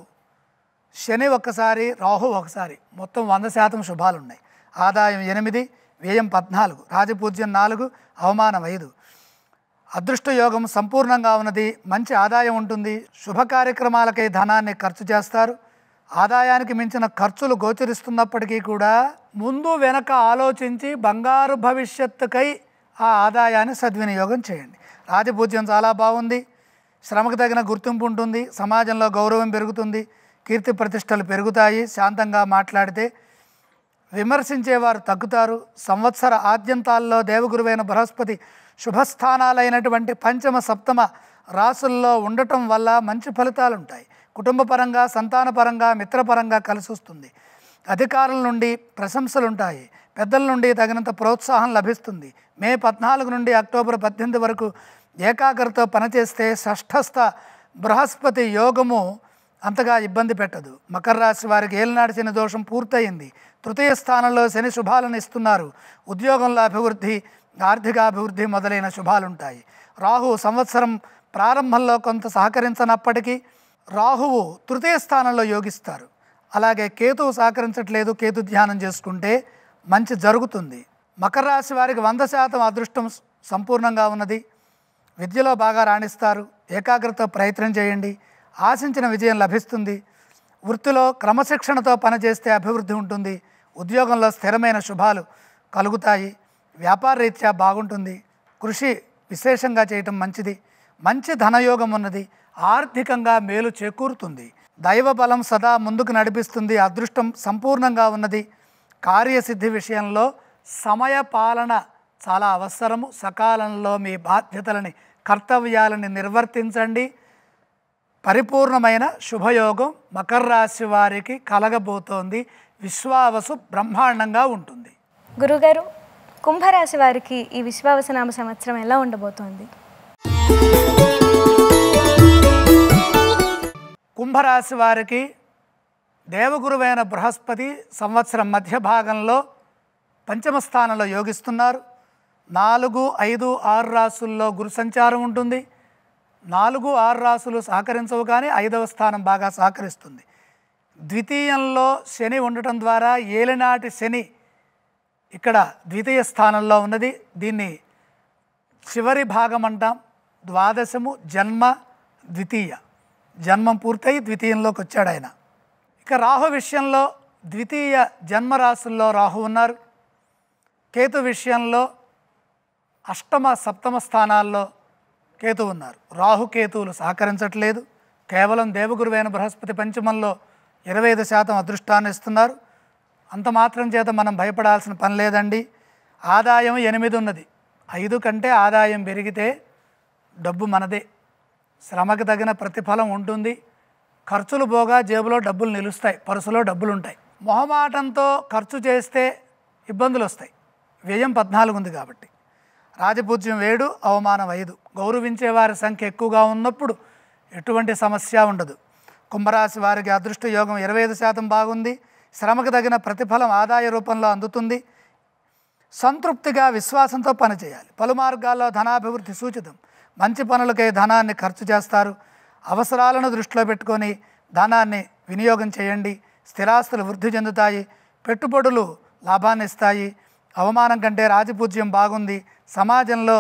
S4: శని ఒక్కసారి, రాహు ఒకసారి. మొత్తం 100% శుభాలు ఉన్నాయి. ఆదాయం 8, వ్యయం 14, రాజపూజ్యం 4, అవమానం 5. అదృష్ట యోగం సంపూర్ణంగా ఉన్నది. మంచి ఆదాయం ఉంటుంది. శుభ కార్యక్రమాలకై ధనాన్ని ఖర్చు చేస్తారు. ఆదాయానికి మించిన ఖర్చులు గోచరిస్తున్నప్పటికీ కూడా ముందు వెనక ఆలోచించి బంగారు భవిష్యత్తుకై ఆ ఆదాయాన్ని సద్వినియోగం చేయండి. రాజపూజ్యం చాలా బాగుంది. శ్రమకు తగిన గుర్తింపు ఉంటుంది. సమాజంలో గౌరవం పెరుగుతుంది. కీర్తి ప్రతిష్టలు పెరుగుతాయి. శాంతంగా మాట్లాడితే విమర్శించేవారు తగ్గుతారు. సంవత్సర ఆద్యంతాల్లో దేవగురువైన బృహస్పతి శుభస్థానాలైనటువంటి 5మ, 7మ రాసుల్లో ఉండటం వల్ల మంచి ఫలితాలు ఉంటాయి. కుటుంబపరంగా, సంతానపరంగా, మిత్రపరంగా కలిసి వస్తుంది. అధికారుల నుండి ప్రశంసలు ఉంటాయి. పెద్దల నుండి తగినంత ప్రోత్సాహం లభిస్తుంది. మే 14 నుండి అక్టోబర్ 18 వరకు ఏకాగ్రతతో పనిచేస్తే షష్ఠస్థ బృహస్పతి యోగము అంతగా ఇబ్బంది పెట్టదు. మకర రాశి వారికి ఏలినాటి శని దోషం పూర్తయింది. తృతీయ స్థానంలో శని శుభాలను ఇస్తున్నారు. ఉద్యోగంలో అభివృద్ధి, ఆర్థికాభివృద్ధి మొదలైన శుభాలుంటాయి. రాహు సంవత్సరం ప్రారంభంలో కొంత సహకరించనప్పటికీ రాహువు తృతీయ స్థానంలో యోగిస్తారు. అలాగే కేతువు సహకరించట్లేదు. కేతు ధ్యానం చేసుకుంటే మంచి జరుగుతుంది. మకర రాశి వారికి 100% అదృష్టం సంపూర్ణంగా ఉన్నది. విద్యలో బాగా రాణిస్తారు. ఏకాగ్రతతో ప్రయత్నం చేయండి. ఆశించిన విజయం లభిస్తుంది. వృత్తిలో క్రమశిక్షణతో పనిచేస్తే అభివృద్ధి ఉంటుంది. ఉద్యోగంలో స్థిరమైన శుభాలు కలుగుతాయి. వ్యాపార రీత్యా బాగుంటుంది. కృషి విశేషంగా చేయటం మంచిది. మంచి ధనయోగం ఉన్నది. ఆర్థికంగా మేలు చేకూరుతుంది. దైవ బలం సదా ముందుకు నడిపిస్తుంది. అదృష్టం సంపూర్ణంగా ఉన్నది. కార్యసిద్ధి విషయంలో సమయ పాలన చాలా అవసరము. సకాలంలో మీ బాధ్యతలని, కర్తవ్యాలని నిర్వర్తించండి. పరిపూర్ణమైన శుభయోగం మకర రాశి వారికి కలగబోతోంది. విశ్వావసు బ్రహ్మాండంగా ఉంటుంది.
S1: గురుగారు, కుంభరాశి వారికి ఈ విశ్వావసనామ సంవత్సరం ఎలా ఉండబోతోంది?
S4: కుంభరాశి వారికి దేవగురువైన బృహస్పతి సంవత్సరం మధ్య భాగంలో పంచమ స్థానంలో యోగిస్తున్నారు. 4, 5, 6 రాసుల్లో గురు సంచారం ఉంటుంది. 4, 6 రాసులు సహకరించవు, కానీ 5వ స్థానం బాగా సహకరిస్తుంది. ద్వితీయంలో శని ఉండటం ద్వారా ఏలినాటి శని ఇక్కడ ద్వితీయ స్థానంలో ఉన్నది. దీన్ని చివరి భాగం అంటాం. ద్వాదశము జన్మ ద్వితీయ. జన్మం పూర్తయి ద్వితీయంలోకి వచ్చాడు ఆయన. ఇక రాహు విషయంలో ద్వితీయ జన్మరాశుల్లో రాహు ఉన్నారు. కేతు విషయంలో అష్టమ, సప్తమ స్థానాల్లో కేతు ఉన్నారు. రాహుకేతువులు సహకరించట్లేదు. కేవలం దేవగురువైన బృహస్పతి పంచమంలో 25% అదృష్టాన్ని ఇస్తున్నారు. అంత మాత్రం చేత మనం భయపడాల్సిన పని లేదండి. ఆదాయం 8 ఉన్నది. 5 కంటే ఆదాయం పెరిగితే డబ్బు మనదే. శ్రమకు తగిన ప్రతిఫలం ఉంటుంది. ఖర్చులు పోగా జేబులో డబ్బులు నిలుస్తాయి, పర్సులో డబ్బులు ఉంటాయి. మొహమాటంతో ఖర్చు చేస్తే ఇబ్బందులు వస్తాయి. వ్యయం 14 ఉంది కాబట్టి. రాజపూజ్యం 7, అవమానం 5. గౌరవించే వారి సంఖ్య ఎక్కువగా ఉన్నప్పుడు ఎటువంటి సమస్య ఉండదు. కుంభరాశి వారికి అదృష్ట యోగం 25% బాగుంది. శ్రమకు తగిన ప్రతిఫలం ఆదాయ రూపంలో అందుతుంది. సంతృప్తిగా, విశ్వాసంతో పనిచేయాలి. పలు మార్గాల్లో ధనాభివృద్ధి సూచితం. మంచి పనులకై ధనాన్ని ఖర్చు చేస్తారు. అవసరాలను దృష్టిలో పెట్టుకొని ధనాన్ని వినియోగం చేయండి. స్థిరాస్తులు వృద్ధి చెందుతాయి. పెట్టుబడులు లాభాన్ని ఇస్తాయి. అవమానం కంటే రాజపూజ్యం బాగుంది. సమాజంలో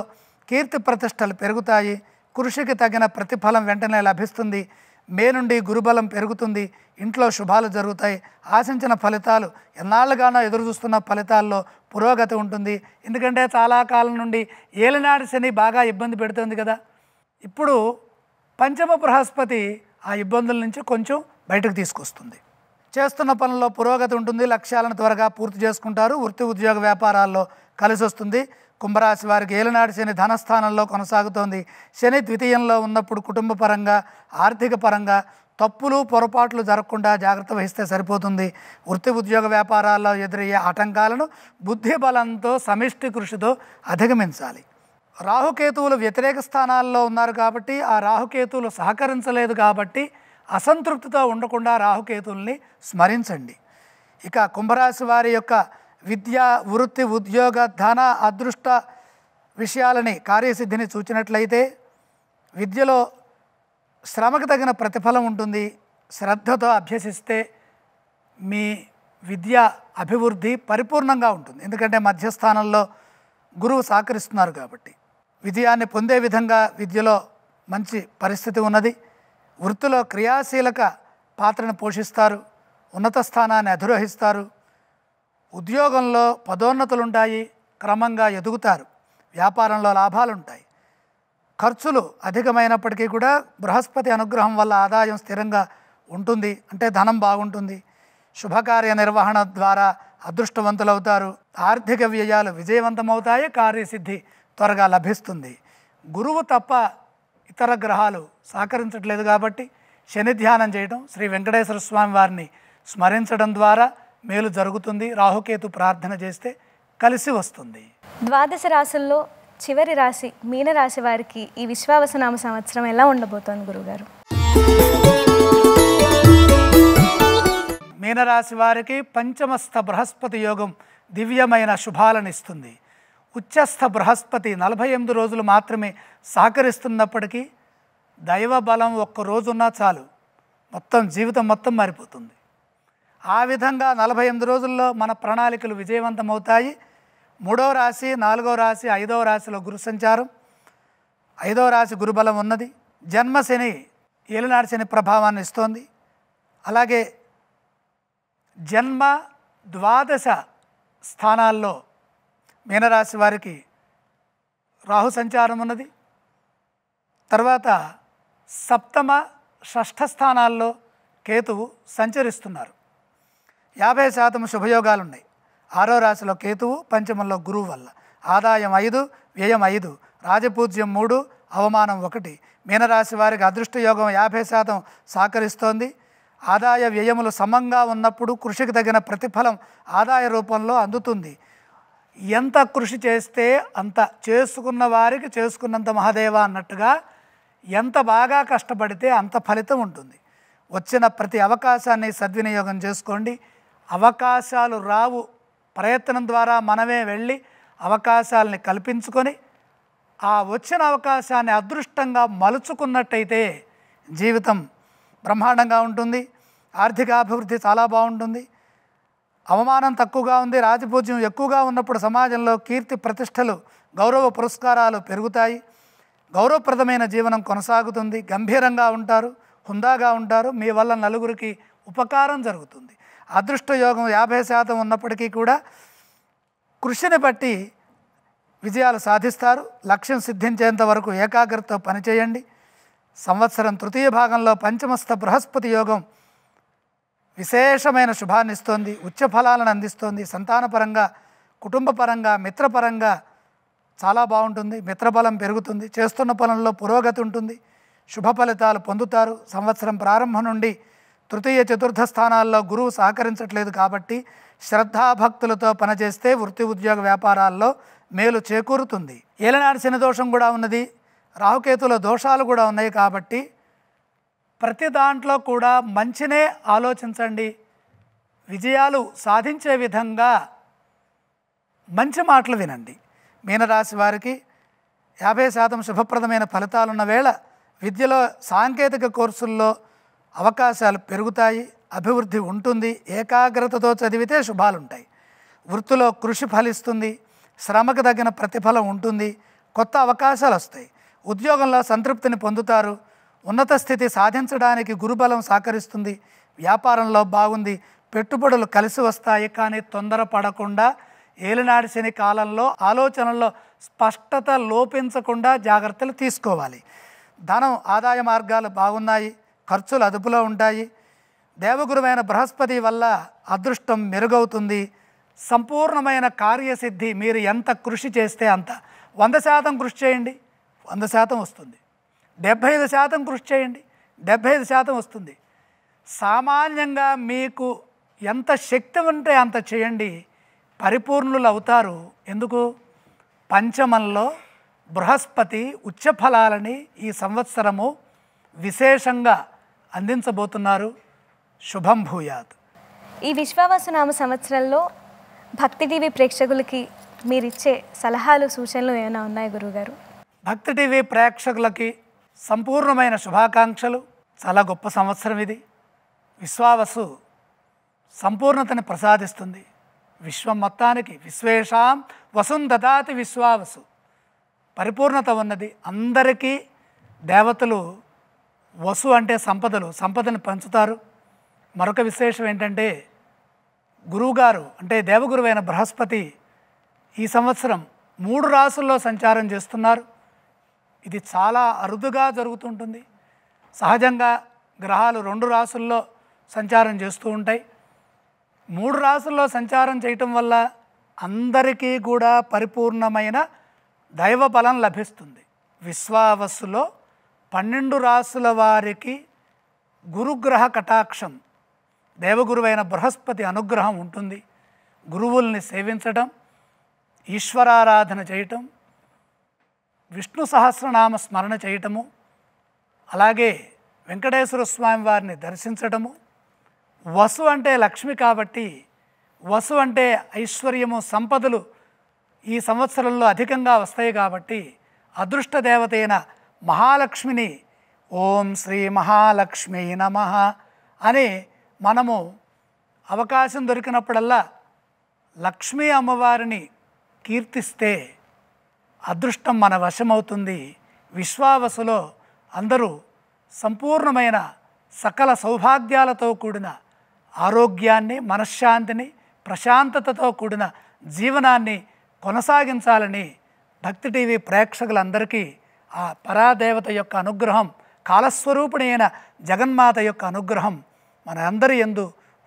S4: కీర్తి ప్రతిష్టలు పెరుగుతాయి. కృషికి తగిన ప్రతిఫలం వెంటనే లభిస్తుంది. మే నుండి గురుబలం పెరుగుతుంది. ఇంట్లో శుభాలు జరుగుతాయి. ఆశించిన ఫలితాలు, ఎన్నాళ్ళుగానో ఎదురు చూస్తున్న ఫలితాల్లో పురోగతి ఉంటుంది. ఎందుకంటే చాలా కాలం నుండి ఏలినాటి శని బాగా ఇబ్బంది పెడుతుంది కదా. ఇప్పుడు పంచమ బృహస్పతి ఆ ఇబ్బందుల నుంచి కొంచెం బయటకు తీసుకొస్తుంది. చేస్తున్న పనుల్లో పురోగతి ఉంటుంది. లక్ష్యాలను త్వరగా పూర్తి చేసుకుంటారు. వృత్తి, ఉద్యోగ, వ్యాపారాల్లో కలిసి వస్తుంది. కుంభరాశి వారికి ఏలినాటి శని ధనస్థానంలో కొనసాగుతోంది. శని ద్వితీయంలో ఉన్నప్పుడు కుటుంబ పరంగా, ఆర్థిక పరంగా తప్పులు, పొరపాట్లు జరగకుండా జాగ్రత్త వహిస్తే సరిపోతుంది. వృత్తి, ఉద్యోగ, వ్యాపారాల్లో ఎదురయ్యే ఆటంకాలను బుద్ధి బలంతో, సమిష్టి కృషితో అధిగమించాలి. రాహుకేతువులు వ్యతిరేక స్థానాల్లో ఉన్నారు కాబట్టి, ఆ రాహుకేతువులు సహకరించలేదు కాబట్టి అసంతృప్తితో ఉండకుండా రాహుకేతువుల్ని స్మరించండి. ఇక కుంభరాశి వారి యొక్క విద్య, వృత్తి, ఉద్యోగ, ధన, అదృష్ట విషయాలని, కార్యసిద్ధిని చూచినట్లయితే విద్యలో శ్రమకు తగిన ప్రతిఫలం ఉంటుంది. శ్రద్ధతో అభ్యసిస్తే మీ విద్య అభివృద్ధి పరిపూర్ణంగా ఉంటుంది. ఎందుకంటే మధ్యస్థానంలో గురువు సహకరిస్తున్నారు కాబట్టి. విజయాన్ని పొందే విధంగా విద్యలో మంచి పరిస్థితి ఉన్నది. వృత్తిలో క్రియాశీలక పాత్రను పోషిస్తారు. ఉన్నత స్థానాన్ని అధిరోహిస్తారు. ఉద్యోగంలో పదోన్నతులుంటాయి. క్రమంగా ఎదుగుతారు. వ్యాపారంలో లాభాలుంటాయి. ఖర్చులు అధికమైనప్పటికీ కూడా బృహస్పతి అనుగ్రహం వల్ల ఆదాయం స్థిరంగా ఉంటుంది. అంటే ధనం బాగుంటుంది. శుభకార్య నిర్వహణ ద్వారా అదృష్టవంతులవుతారు. ఆర్థిక వ్యయాలు విజయవంతమవుతాయి. కార్యసిద్ధి త్వరగా లభిస్తుంది. గురువు తప్ప ఇతర గ్రహాలు సహకరించట్లేదు కాబట్టి శని ధ్యానం చేయడం, శ్రీ వెంకటేశ్వర స్వామి వారిని స్మరించడం ద్వారా మేలు జరుగుతుంది. రాహుకేతు ప్రార్థన చేస్తే కలిసి వస్తుంది.
S1: ద్వాదశ రాశుల్లో చివరి రాశి మీనరాశి వారికి ఈ విశ్వావసునామ సంవత్సరం ఎలా ఉండబోతోంది గురుగారు?
S4: మీనరాశి వారికి పంచమస్థ బృహస్పతి యోగం దివ్యమైన శుభాలను ఇస్తుంది. ఉచ్చస్థ బృహస్పతి 48 రోజులు మాత్రమే సహకరిస్తున్నప్పటికీ దైవ బలం ఒక్క రోజున్నా చాలు, మొత్తం జీవితం మొత్తం మారిపోతుంది. ఆ విధంగా 48 రోజుల్లో మన ప్రణాళికలు విజయవంతమవుతాయి. 3వ రాశి, 4వ రాశి, 5వ రాశిలో గురు సంచారం, 5వ రాశి గురుబలం ఉన్నది. జన్మశని ఏలినాటి శని ప్రభావాన్ని ఇస్తోంది. అలాగే జన్మ ద్వాదశ స్థానాల్లో మీనరాశి వారికి రాహు సంచారం ఉన్నది. తర్వాత సప్తమ షష్ఠ స్థానాల్లో కేతువు సంచరిస్తున్నారు. 50% శుభయోగాలు ఉన్నాయి. 6వ రాశిలో కేతువు, పంచమంలో గురువు వల్ల ఆదాయం 5, వ్యయం 5, రాజపూజ్యం 3, అవమానం 1. మీనరాశి వారికి అదృష్ట యోగం 50% సహకరిస్తోంది. ఆదాయ వ్యయములు సమంగా ఉన్నప్పుడు కృషికి తగిన ప్రతిఫలం ఆదాయ రూపంలో అందుతుంది. ఎంత కృషి చేస్తే అంత, చేసుకున్న వారికి చేసుకున్నంత మహాదేవ అన్నట్టుగా ఎంత బాగా కష్టపడితే అంత ఫలితం ఉంటుంది. వచ్చిన ప్రతి అవకాశాన్ని సద్వినియోగం చేసుకోండి. అవకాశాలు రావు, ప్రయత్నం ద్వారా మనమే వెళ్ళి అవకాశాలని కల్పించుకొని ఆ వచ్చిన అవకాశాన్ని అదృష్టంగా మలుచుకున్నట్టయితే జీవితం బ్రహ్మాండంగా ఉంటుంది. ఆర్థికాభివృద్ధి చాలా బాగుంటుంది. అవమానం తక్కువగా ఉంది, రాజపూజ్యం ఎక్కువగా ఉన్నప్పుడు సమాజంలో కీర్తి ప్రతిష్టలు, గౌరవ పురస్కారాలు పెరుగుతాయి. గౌరవప్రదమైన జీవనం కొనసాగుతుంది. గంభీరంగా ఉంటారు, హుందాగా ఉంటారు. మీ వల్ల నలుగురికి ఉపకారం జరుగుతుంది. అదృష్ట యోగం 50% ఉన్నప్పటికీ కూడా కృషిని బట్టి విజయాలు సాధిస్తారు. లక్ష్యం సిద్ధించేంత వరకు ఏకాగ్రతతో పనిచేయండి. సంవత్సరం తృతీయ భాగంలో పంచమస్థ బృహస్పతి యోగం విశేషమైన శుభాన్ని ఇస్తోంది, ఉచ్చ ఫలాలను అందిస్తోంది. సంతానపరంగా, కుటుంబపరంగా, మిత్రపరంగా చాలా బాగుంటుంది. మిత్రబలం పెరుగుతుంది. చేస్తున్న పనుల్లో పురోగతి ఉంటుంది. శుభ ఫలితాలు పొందుతారు. సంవత్సరం ప్రారంభం నుండి తృతీయ చతుర్థ స్థానాల్లో గురువు సహకరించట్లేదు కాబట్టి శ్రద్ధాభక్తులతో పనిచేస్తే వృత్తి ఉద్యోగ వ్యాపారాల్లో మేలు చేకూరుతుంది. ఏలనాటి శని దోషం కూడా ఉన్నది, రాహుకేతుల దోషాలు కూడా ఉన్నాయి కాబట్టి ప్రతి దాంట్లో కూడా మంచినే ఆలోచించండి. విజయాలు సాధించే విధంగా మంచి మాటలు వినండి. మీనరాశి వారికి 50% శుభప్రదమైన ఫలితాలున్న వేళ విద్యలో, సాంకేతిక కోర్సుల్లో అవకాశాలు పెరుగుతాయి, అభివృద్ధి ఉంటుంది. ఏకాగ్రతతో చదివితే శుభాలుంటాయి. వృత్తిలో కృషి ఫలిస్తుంది, శ్రమకు తగిన ప్రతిఫలం ఉంటుంది, కొత్త అవకాశాలు వస్తాయి. ఉద్యోగంలో సంతృప్తిని పొందుతారు. ఉన్నత స్థితి సాధించడానికి గురుబలం సహకరిస్తుంది. వ్యాపారంలో బాగుంది, పెట్టుబడులు కలిసి వస్తాయి. కానీ తొందరపడకుండా ఏలినాటి శని కాలంలో ఆలోచనల్లో స్పష్టత లోపించకుండా జాగ్రత్తలు తీసుకోవాలి. ధనం, ఆదాయ మార్గాలు బాగున్నాయి, ఖర్చులు అదుపులో ఉంటాయి. దేవగురువైన బృహస్పతి వల్ల అదృష్టం మెరుగవుతుంది. సంపూర్ణమైన కార్యసిద్ధి, మీరు ఎంత కృషి చేస్తే అంత. 100% కృషి చేయండి, 100% వస్తుంది. 75% కృషి చేయండి, 75% వస్తుంది. సామాన్యంగా మీకు ఎంత శక్తి ఉంటే అంత చేయండి, పరిపూర్ణులు అవుతారు. ఎందుకు? పంచమంలో బృహస్పతి ఉచ్చ ఫలాలని ఈ సంవత్సరము విశేషంగా అందించబోతున్నారు. శుభం భూయాత్.
S1: ఈ విశ్వావసునామ సంవత్సరంలో భక్తి టీవీ ప్రేక్షకులకి మీరిచ్చే సలహాలు, సూచనలు ఏమైనా ఉన్నాయి గురువుగారు?
S4: భక్తి టీవీ ప్రేక్షకులకి సంపూర్ణమైన శుభాకాంక్షలు. చాలా గొప్ప సంవత్సరం ఇది. విశ్వావసు సంపూర్ణతని ప్రసాదిస్తుంది విశ్వం మొత్తానికి. విశ్వేషాం వసుం దదాతి విశ్వావసు, పరిపూర్ణత ఉన్నది. అందరికీ దేవతలు వసు అంటే సంపదలు, సంపదను పంచుతారు. మరొక విశేషం ఏంటంటే గురువుగారు అంటే దేవగురువైన బృహస్పతి ఈ సంవత్సరం 3 రాసుల్లో సంచారం చేస్తున్నారు. ఇది చాలా అరుదుగా జరుగుతుంటుంది. సహజంగా గ్రహాలు 2 రాసుల్లో సంచారం చేస్తూ ఉంటాయి. 3 రాసుల్లో సంచారం చేయటం వల్ల అందరికీ కూడా పరిపూర్ణమైన దైవ బలం లభిస్తుంది. విశ్వావస్సులో 12 రాసుల వారికి గురుగ్రహ కటాక్షం, దేవగురువైన బృహస్పతి అనుగ్రహం ఉంటుంది. గురువుల్ని సేవించడం, ఈశ్వరారాధన చేయటం, విష్ణు సహస్రనామ స్మరణ చేయటము, అలాగే వెంకటేశ్వర స్వామి వారిని దర్శించటము. వసు అంటే లక్ష్మి కాబట్టి, వసు అంటే ఐశ్వర్యము, సంపదలు ఈ సంవత్సరంలో అధికంగా వస్తాయి కాబట్టి అదృష్ట దేవత అయిన మహాలక్ష్మిని ఓం శ్రీ మహాలక్ష్మి నమః అని మనము అవకాశం దొరికినప్పుడల్లా లక్ష్మీ అమ్మవారిని కీర్తిస్తే అదృష్టం మన వశమవుతుంది. విశ్వావసులో అందరూ సంపూర్ణమైన సకల సౌభాగ్యాలతో కూడిన ఆరోగ్యాన్ని, మనశ్శాంతిని, ప్రశాంతతతో కూడిన జీవనాన్ని కొనసాగించాలని భక్తి టీవీ ప్రేక్షకులందరికీ ఆ పరాదేవత యొక్క అనుగ్రహం, కాలస్వరూపిణి అయిన జగన్మాత యొక్క అనుగ్రహం మన అందరి యందు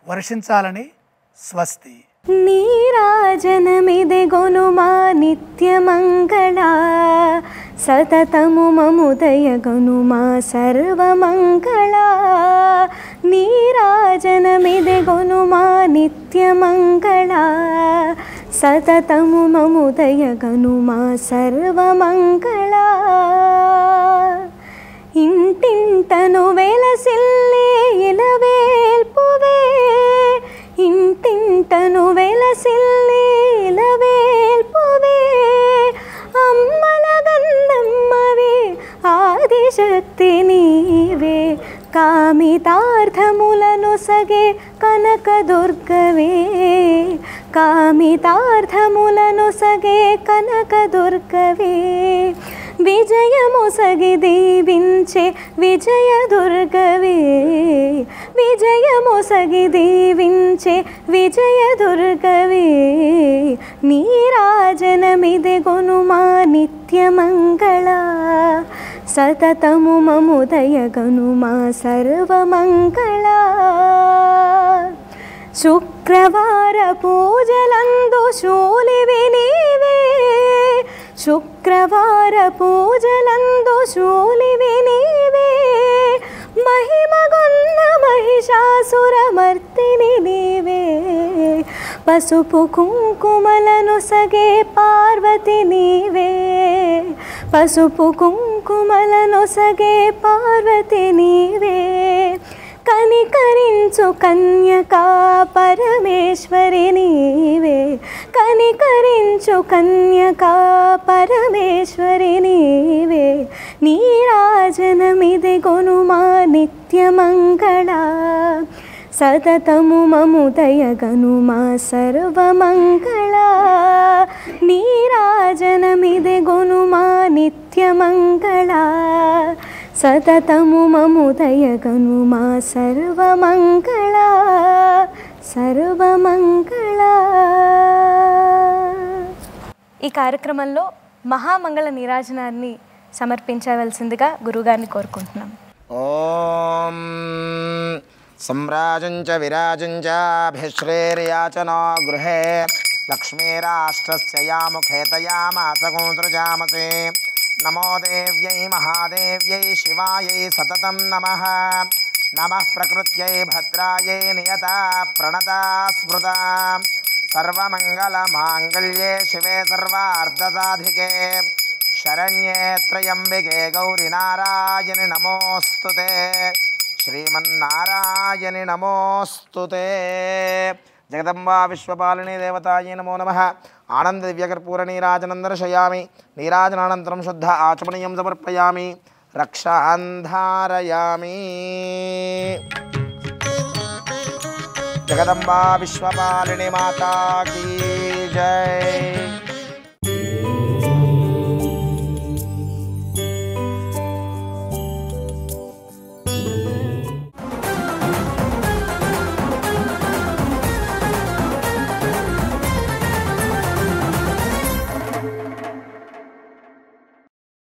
S4: వర్షించాలని. స్వస్తి.
S1: నీరాజనమిదే గొనుమా నిత్యమంగళ, సతతము మముదయ గొనుమా సర్వమంగళ. నీరాజనమిదే గొనుమా నిత్యమంగళ, సతతము మముదయ గొనుమా సర్వమంగళ. ఇంటింటను వెలసిల్లే ఇలవేల్పువే, ఇంటింటను వెలసిల్లే ఇలవేల్పువే. అమ్మల గన్నమ్మవే ఆదిశక్తి నీవే, కామితార్థములను సగే కనకదుర్గవే, కామితార్థములను సగే కనకదుర్గవే. విజయము సగి దీవించే విజయదుర్గవే, విజయము సగి దీవించే విజయదుర్గవే. నీరాజనమిదే గొనుమా నిత్యమంగళ, సతతము మముదయ గొనుమా సర్వమంగళ. శుక్రవార పూజలందు శూలివి నీవే, శుక్రవార పూజలందు శూలివి నీవే. మహిమగొన్న మహిషాసురమర్దిని నీవే, పసుపు కుంకుమలను సగే పార్వతి నీవే, పసుపు కుంకుమలను సగే పార్వతి నీవే. కనికరించు కన్యకా పరమేశ్వరి నీవే, కనికరించు కన్యకా పరమేశ్వరి నీవే. నీరాజనమిదే గొనుమా నిత్యమంగళ, సతతము మముదయ గనుమా సర్వమంగళ. నీరాజనమిదే గొనుమా నిత్యమంగళ, సతతము మముదయ గనుమా సర్వమంగళ, సర్వమంగళ. ఈ కార్యక్రమంలో మహామంగళ నీరాజనాన్ని సమర్పించవలసిందిగా గురుగారిని కోరుకుంటున్నాం.
S2: ఓం సమ్రాజంచ విరాజంచ అభిశ్రేర్యాచనో గృహే లక్ష్మీరాష్ట్రస్య యాముఖేతయామాసగోత్రజామసే. నమో దేవ్యై మహాదేవ్యై శివాయై సతతం నమః. నమః ప్రకృత్యై భద్రాయై నియతా ప్రణతా స్మృతా. సర్వమంగళమాంగళ్యే శివే సర్వార్ధసాధికే శరణ్యే త్రయంబికే గౌరి నారాయణి నమోస్తుతే. శ్రీమన్నారాయణి నమోస్తుతే. జగదంబా విశ్వపాలిని దేవతాయై నమో నమః. ఆనంద దివ్యకర్పూర నీరాజనం దర్శయామి. నీరాజనానంతరం శుద్ధ ఆచమనీయం సమర్పయామి. రక్షాంధారయామి. జగదంబా విశ్వపాలిని మాతా కీ జై.